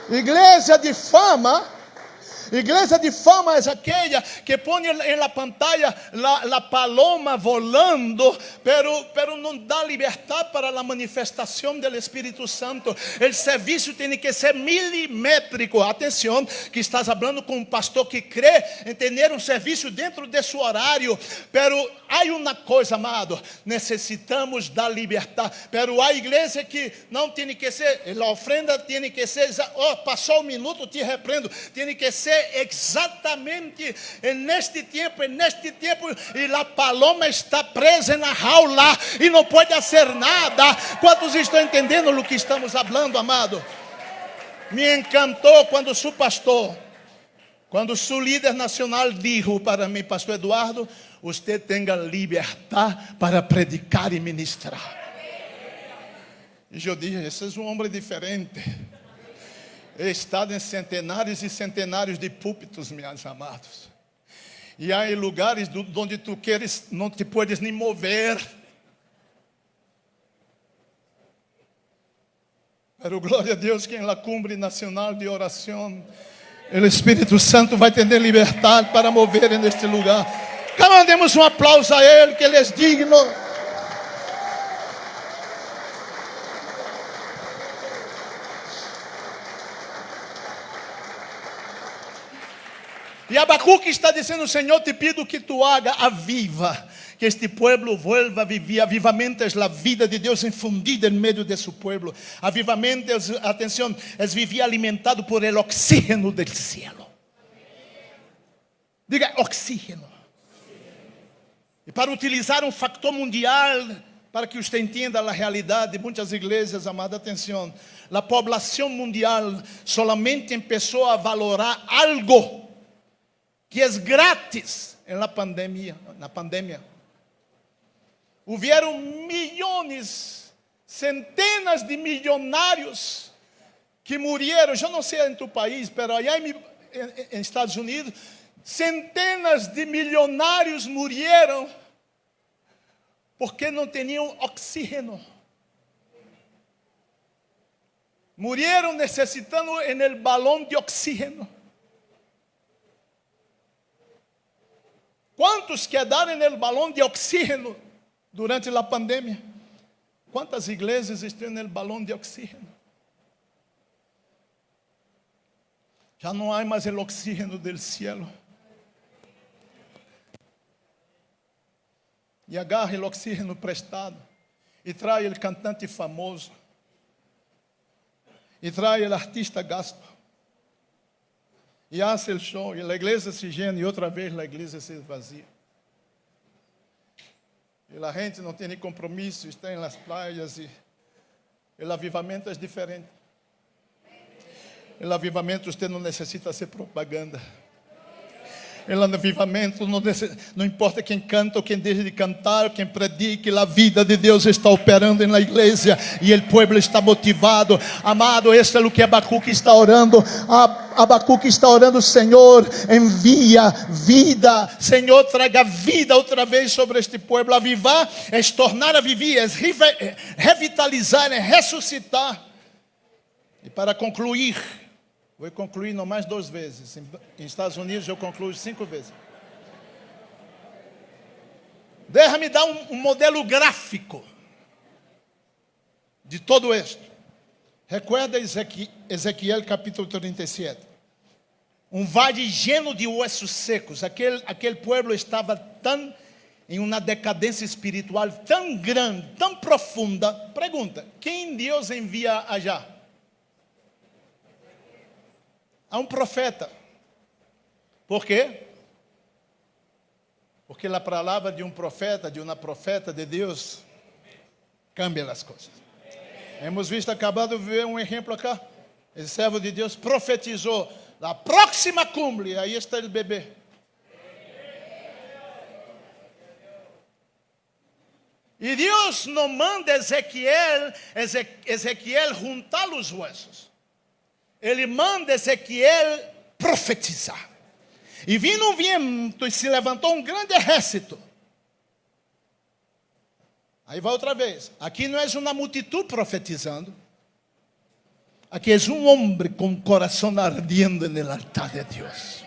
Speaker 1: Igreja de fama é aquela que põe em la pantalla la paloma volando, pero não dá liberdade para a manifestação do Espírito Santo. O serviço tem que ser milimétrico. Atenção, que estás falando com um pastor que crê em ter um serviço dentro de seu horário, pero há uma coisa, amado, necessitamos da liberdade. Pero há igreja que não tem que ser, a ofrenda tem que ser, passou um minuto, te repreendo, tem que ser exatamente neste tempo, e a paloma está presa na jaula e não pode fazer nada. Quantos estão entendendo o que estamos falando, amado? Me encantou quando seu pastor, quando seu líder nacional disse para mim: pastor Eduardo, você tenha liberdade para predicar e ministrar. E eu disse: esse é um homem diferente. He estado em centenários e centenários de púlpitos, meus amados. E há lugares onde tu queres, não te podes nem mover. Pero glória a Deus que em la cumbre nacional de oração, o Espírito Santo vai ter liberdade para mover neste lugar. Mandemos um aplauso a Ele, que Ele é digno. E Abacuque está dizendo: Senhor, te pido que tu haga aviva, que este pueblo vuelva a vivir. Avivamento é a vida de Deus infundida em meio de seu pueblo. Avivamento, atenção, é viver alimentado por el oxígeno del cielo. Diga oxígeno. E para utilizar um factor mundial, para que você entenda a realidade de muitas igrejas, amada, atenção, a população mundial solamente começou a valorar algo que é grátis na pandemia. Houveram milhões, centenas de milionários que morreram. Eu não sei em tu país, mas allá em Estados Unidos, centenas de milionários morreram porque não tinham oxígeno. Morreram necessitando no balão de oxígeno. Quantos quedaram no balão de oxígeno durante a pandemia? ¿Cuántas iglesias están en el balón de oxígeno? Ya no hay más el oxígeno del cielo. E agarra o oxígeno prestado, e traz o cantante famoso, e traz o artista gasto, e hace o show, e a igreja se llena, e outra vez a igreja se esvazia. E a gente não tem compromisso, está nas praias, e o avivamento é diferente. O avivamento você não necessita ser propaganda. El avivamento não importa quem canta ou quem deixa de cantar, quem predique, a vida de Deus está operando na igreja e o povo está motivado. Amado, este é o que Abacuque está orando. Abacuque está orando: Senhor, envia vida, Senhor, traga vida outra vez sobre este povo. Avivar é tornar a viver, é revitalizar, é ressuscitar. E para concluir, vou concluir não mais 2 vezes. Em Estados Unidos eu concluo 5 vezes. Deixa-me dar um modelo gráfico de todo isto. Recuerda Ezequiel capítulo 37. Um vale lleno de ossos secos. Aquele povo estava tão em uma decadência espiritual tão grande, tão profunda. Pergunta: quem Deus envia allá? A um profeta. Por quê? Porque a palavra de um profeta, de uma profeta de Deus, cambia as coisas. Hemos visto, acabado de ver um exemplo acá. O servo de Deus profetizou a próxima cumbre, aí está o bebê. E Deus não manda Ezequiel juntar os ossos. Ele manda Ezequiel profetizar. E vindo um vento e se levantou um grande exército. Aí vai outra vez. Aqui não é uma multidão profetizando. Aqui é um homem com o coração ardendo no altar de Deus.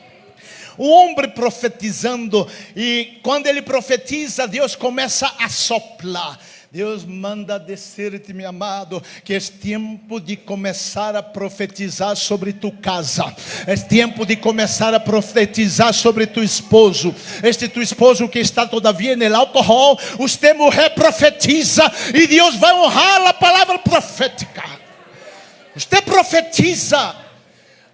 Speaker 1: Um homem profetizando. E quando ele profetiza, Deus começa a soprar. Deus manda descer-te, meu amado, que é tempo de começar a profetizar sobre tu casa. É tempo de começar a profetizar sobre tu esposo. Este tu esposo que está todavia no álcool, você mulher profetiza e Deus vai honrar a palavra profética. Você profetiza.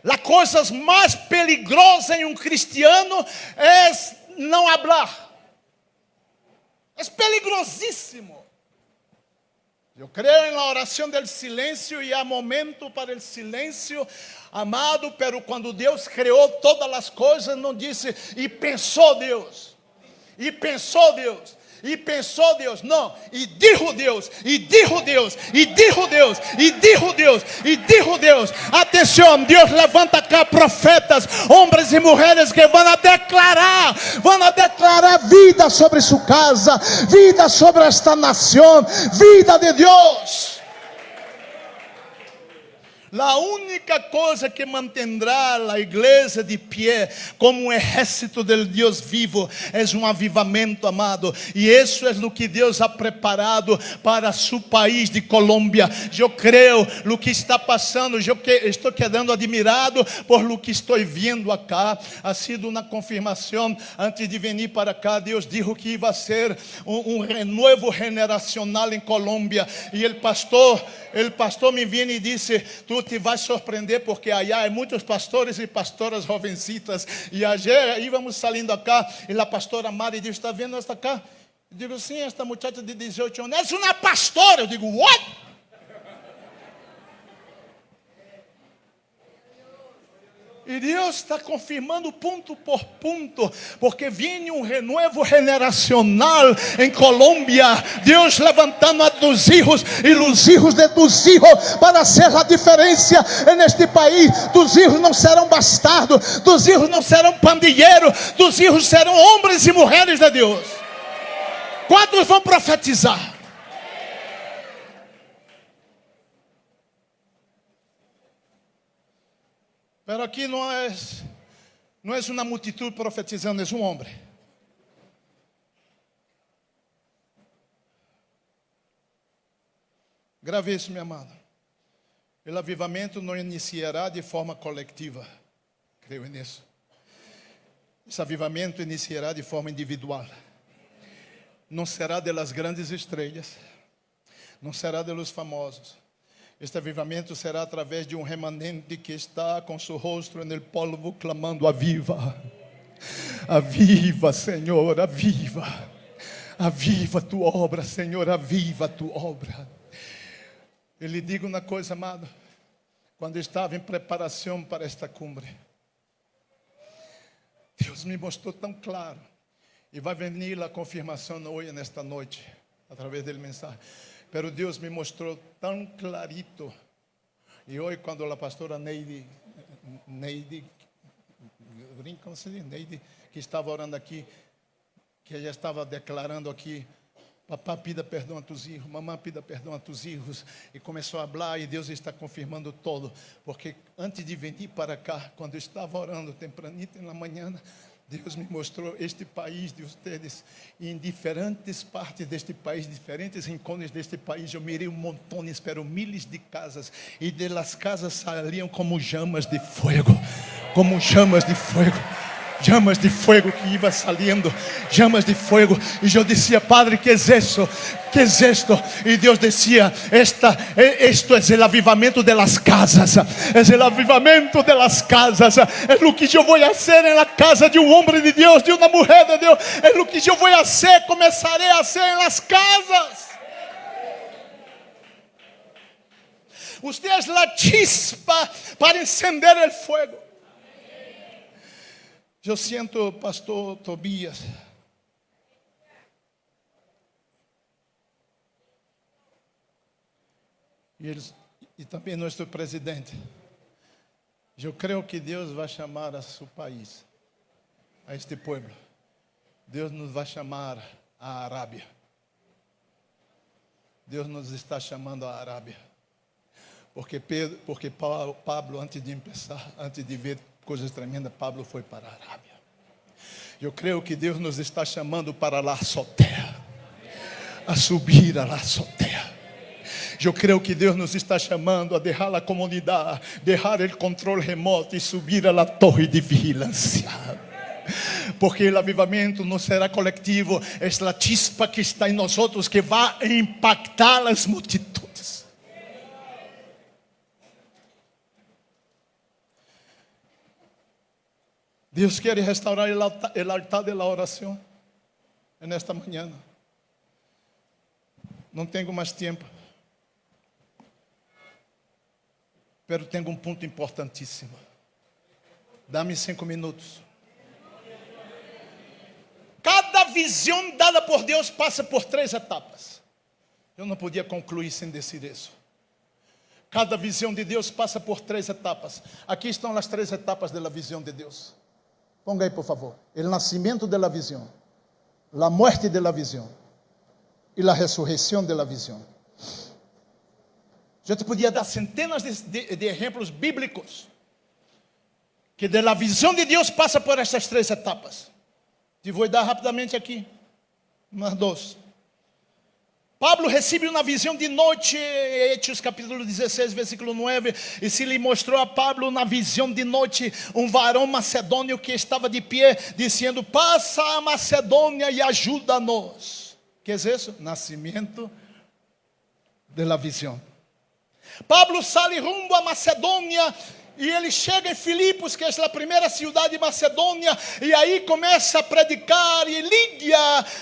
Speaker 1: A coisa mais peligrosa em um cristiano é não hablar. É peligrosíssimo. Eu creio na oração do silêncio e há momento para o silêncio, amado, pero quando Deus criou todas as coisas, não disse, e pensou Deus, e pensou Deus, e pensou Deus, não, e dijo Deus, e dijo Deus, e dijo Deus, e dijo Deus, e dijo Deus. Atenção, Deus levanta cá profetas, homens e mulheres que vão declarar vida sobre sua casa, vida sobre esta nação, vida de Deus. A única coisa que mantendrá a igreja de pé como um exército del Deus vivo é um avivamento, amado. E isso é o que Deus ha preparado para seu país de Colômbia. Eu creio no que está passando. Eu estou quedando admirado por lo que estou vendo acá. Ha sido uma confirmação antes de vir para cá. Deus disse que ia ser um renovo generacional em Colômbia. E o pastor me veio e disse: tu te vais surpreender porque allá há muitos pastores e pastoras jovencitas. E ayer íbamos saindo acá e a pastora Mari disse: está vendo esta acá? Eu digo: sim, esta muchacha de 18 anos é uma pastora. Eu digo: what? E Deus está confirmando ponto por ponto, porque vem um renovo generacional em Colômbia. Deus levantando a tus hijos e os hijos de tus hijos para ser a diferença neste país. Tus hijos não serão bastardos, tus hijos não serão pandilheiros, tus hijos serão homens e mulheres de Deus. Quantos vão profetizar? Pero aqui não é uma multidão profetizando, é um homem. Grave isso, meu amado. O avivamento não iniciará de forma coletiva. Creio nisso. Esse avivamento iniciará de forma individual. Não será das grandes estrelas. Não será de los famosos. Este avivamento será através de um remanente que está com seu rosto no polvo, clamando: aviva, aviva, Senhor, aviva, aviva tua obra, Senhor, aviva tua obra. Eu lhe digo uma coisa, amado, quando estava em preparação para esta cumbre, Deus me mostrou tão claro, e vai vir a confirmação hoje, nesta noite, através dele mensagem. Pero Deus me mostrou tão clarito. E hoje, quando a pastora Neide, que estava orando aqui, que ela estava declarando aqui: papá, pida perdão a tus hijos, mamãe, pida perdão a tus hijos. E começou a falar, e Deus está confirmando todo. Porque antes de vir para cá, quando eu estava orando tempranito na manhã, Deus me mostrou este país de vocês, e em diferentes partes deste país, diferentes rincones deste país, eu mirei montones, pero miles de casas, e de las casas saíam como chamas de fogo, como chamas de fogo. Llamas de fuego que iba saliendo, llamas de fuego. Y yo decía: Padre, ¿qué es eso? ¿Qué es esto? Y Dios decía: esto es el avivamiento de las casas. Es el avivamiento de las casas. Es lo que yo voy a hacer en la casa de un hombre de Dios, de una mujer de Dios. Es lo que yo voy a hacer, comenzaré a hacer en las casas. Usted es la chispa para encender el fuego. Eu sinto, pastor Tobias, e também nosso presidente. Eu creio que Deus vai chamar a seu país, a este pueblo. Deus nos vai chamar a Arábia. Deus nos está chamando a Arábia. Porque Pablo, antes de ver coisas tremendas, Pablo foi para a Arábia. Eu creio que Deus nos está chamando para a azotea, a subir a azotea. Eu creio que Deus nos está chamando a deixar a comunidade, deixar o controle remoto e subir a torre de vigilância. Porque o avivamento não será coletivo, é a chispa que está em nós outros que vai impactar as multitudes. Deus quer restaurar o altar da oração nesta manhã. Não tenho mais tempo, mas tenho um ponto importantíssimo. Dá-me 5 minutos. Cada visão dada por Deus passa por 3 etapas. Eu não podia concluir sem dizer isso. Cada visão de Deus passa por 3 etapas. Aqui estão as 3 etapas da visão de Deus. Ponga aí, por favor. O nascimento da visão, a morte da visão e a ressurreição da visão. Eu te podia dar centenas de exemplos bíblicos que da visão de Deus passa por essas 3 etapas. Te vou dar rapidamente aqui umas 2. Pablo recebe uma visão de noite, Hechos capítulo 16, versículo 9, e se lhe mostrou a Pablo na visão de noite varão macedônio que estava de pé, dizendo: passa a Macedônia e ajuda-nos. Que é isso? Nascimento da visão. Pablo sai rumbo a Macedônia, e ele chega em Filipos, que é a primeira cidade de Macedônia, e aí começa a predicar, e Lídia,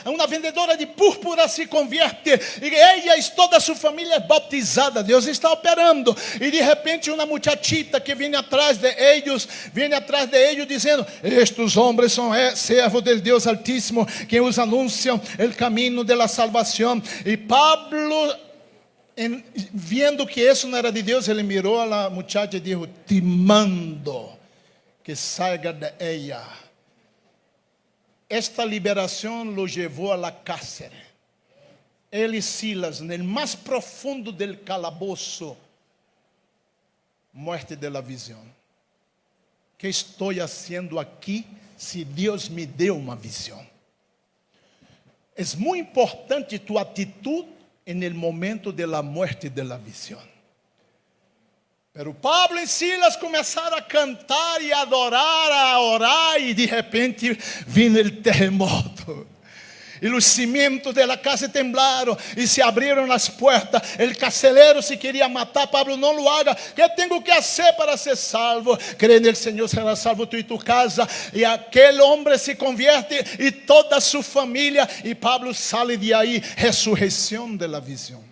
Speaker 1: uma vendedora de púrpura, se converte, e ela e toda a sua família é batizada. Deus está operando, e de repente uma muchachita que vem atrás de eles, dizendo: estes homens são servos del Deus Altíssimo, que os anunciam o caminho da salvação. E Pablo, vendo que isso não era de Deus, ele mirou a muchacha e disse: te mando que salga de ella. Esta liberação lo levou a la cárcel. Ele e Silas, no mais profundo del calabozo, morte de la visão. Que estou fazendo aqui se Deus me deu uma visão? É muito importante tua atitude en el momento de la muerte de la visión. Pero Pablo y Silas comenzaron a cantar y a adorar, a orar, y de repente vino el terremoto. Y los cimientos de la casa temblaron y se abrieron las puertas. El carcelero se quería matar. Pablo, no lo haga. ¿Qué tengo que hacer para ser salvo? Cree en el Señor, será salvo tú y tu casa. Y aquel hombre se convierte y toda su familia. Y Pablo sale de ahí. Resurrección de la visión.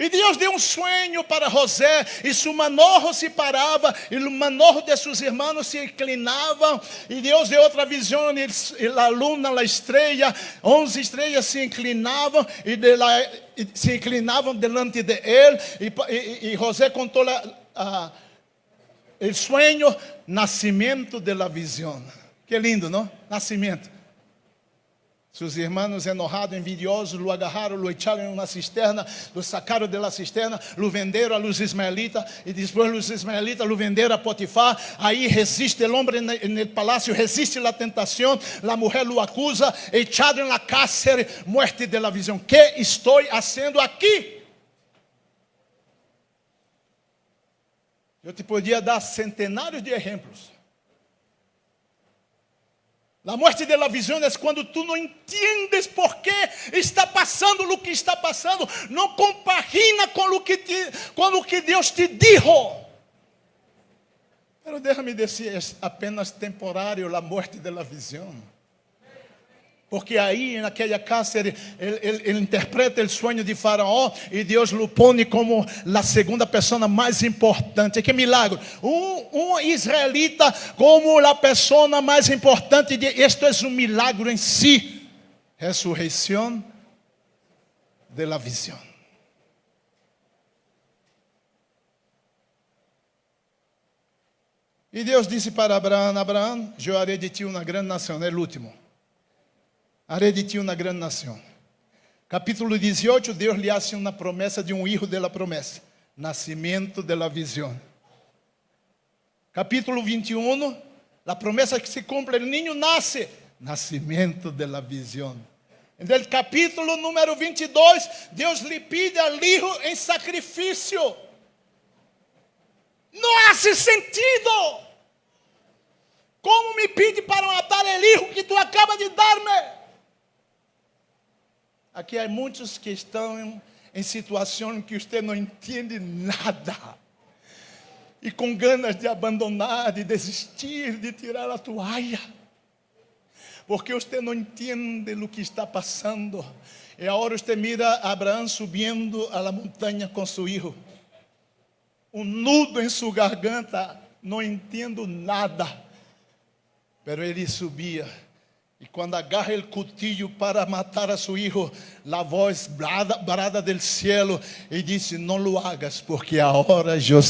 Speaker 1: E Deus deu sonho para José, e seu manojo se parava, e o manojo de seus irmãos se inclinavam, e Deus deu outra visão, e a luna, a estrela, 11 estrelas se inclinavam, e se inclinavam delante de ele, e José contou o sonho, nascimento de la visão. Que lindo, não? Nascimento. Seus irmãos enojados, envidiosos, lo agarraram, lo echaram em uma cisterna, lo sacaram de la cisterna, lo venderam a los ismaelitas, e depois los ismaelitas lo venderam a Potifar. Aí resiste o homem no palácio, resiste a tentação, a mulher lo acusa, echado em la cárcel, muerte de la visão. Que estou fazendo aqui? Eu te podia dar centenários de exemplos. A morte de la visión é quando tu não entiendes por que está passando o que está passando, não compagina com o que Deus te dijo. Pero déjame dizer, é apenas temporário a morte de la visión. Porque aí, naquela casa, ele interpreta o sonho de Faraó e Deus o põe como a segunda pessoa mais importante. Que milagre! Um israelita como a pessoa mais importante. Isto é um milagre em si. Ressurreição de la visión. E Deus disse para Abraão: Abraão, eu harei de ti uma grande nação. É o último. Haré de ti uma grande nação. Capítulo 18, Deus lhe hace uma promessa de um hijo de la promessa. Nascimento de la visión. Capítulo 21, a promessa que se cumpre, o niño nasce. Nascimento de la visión. No capítulo número 22, Deus lhe pide al hijo em sacrifício. Não hace sentido. Como me pide para matar o hijo que tu acabas de dar-me? Aqui há muitos que estão em situação que você não entende nada. E com ganas de abandonar, de desistir, de tirar a toalha. Porque você não entende o que está passando. E agora você mira Abraão subindo a la montanha com seu filho. Um nudo em sua garganta. Não entendo nada. Pero ele subia. E quando agarra o cuchillo para matar a seu filho, a voz brada del cielo e disse: não lo hagas, porque agora eu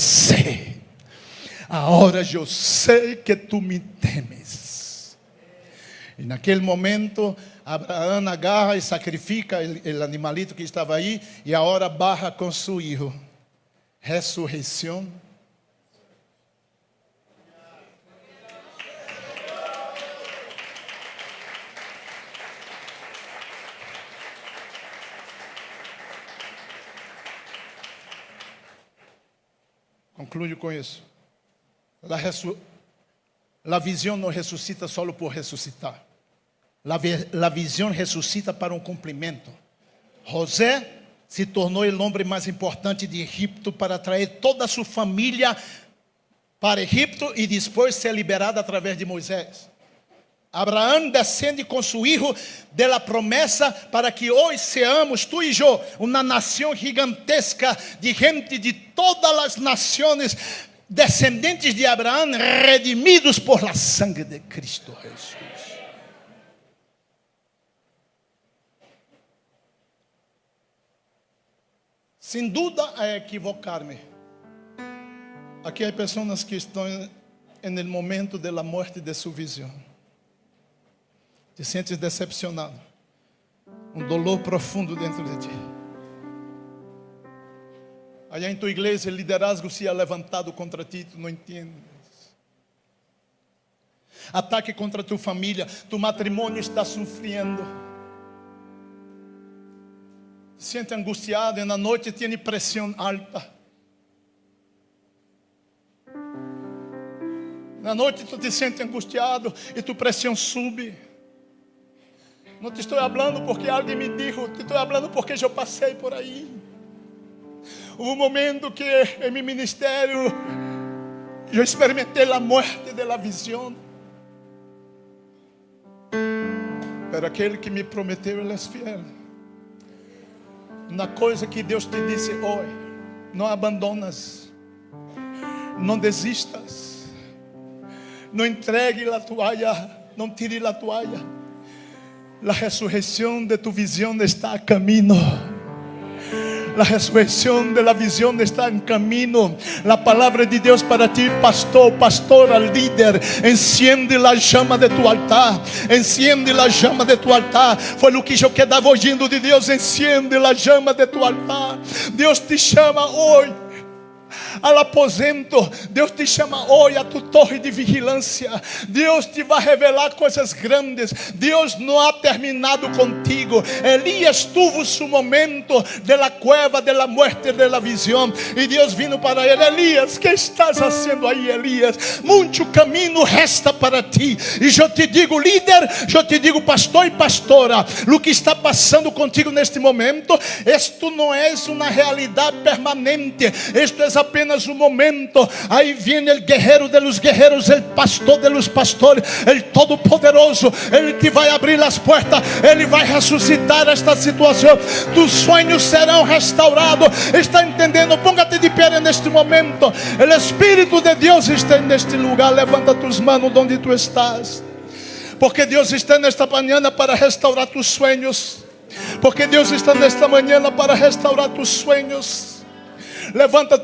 Speaker 1: sei que tu me temes. E naquele momento, Abraão agarra e sacrifica o animalito que estava aí, e agora barra com seu filho. Ressurreição. Concluo com isso. A visão não ressuscita só por ressuscitar. A visão ressuscita para um cumprimento. José se tornou o homem mais importante de Egipto para atrair toda a sua família para Egipto e depois ser liberado através de Moisés. Abraão descende com seu filho de la promessa para que hoje seamos, tu e eu, uma nação gigantesca de gente de todas as nações, descendentes de Abraão, redimidos por la sangre de Cristo Jesus. Sem dúvida a equivocar-me. Aqui há pessoas que estão no momento da morte de sua visão. Te sentes decepcionado. Um dolor profundo dentro de ti. Allá em tua igreja, o liderazgo se ha levantado contra ti, tu não entendes. Ataque contra tua família, tu matrimônio está sofrendo. se sente angustiado e na noite tem pressão alta. Na noite tu te sente angustiado e tu pressão sube. Não te estou falando porque alguém me disse, te estou falando porque eu passei por aí. Houve um momento que em meu ministério eu experimentei a morte da visão. Pero aquele que me prometeu, ele é fiel. Uma coisa que Deus te disse hoje: não abandonas, não desistas, não entregue a toalha, não tire a toalha. A ressurreição de tu visão está a caminho. La resurrección de la visión está en camino. La palabra de Dios para ti, pastor, pastora, líder: enciende la llama de tu altar. Enciende la llama de tu altar. Foi o que eu quedava ouvindo de Deus: enciende la llama de tu altar. Deus te chama hoje ao aposento. Deus te chama hoje a tu torre de vigilância. Deus te vai revelar coisas grandes. Deus não ha terminado contigo. Elias tuvo su momento de la cueva, de la muerte, de la visión. E Deus vindo para ele: Elias, que estás fazendo aí, Elias? Muito caminho resta para ti. E eu te digo, líder, eu te digo, pastor e pastora, o que está passando contigo neste momento, isto não é uma realidade permanente. Isto é apenas um momento. Aí vem o guerreiro de los guerreiros, o pastor de los pastores, o todo-poderoso. Ele te vai abrir as portas. Ele vai ressuscitar esta situação. Tus sonhos serão restaurados. Está entendendo? Póngate de pé neste momento. O Espírito de Deus está neste lugar. Levanta tus manos onde tu estás. Porque Deus está nesta manhã para restaurar tus sonhos. Porque Deus está nesta manhã para restaurar tus sonhos. Levanta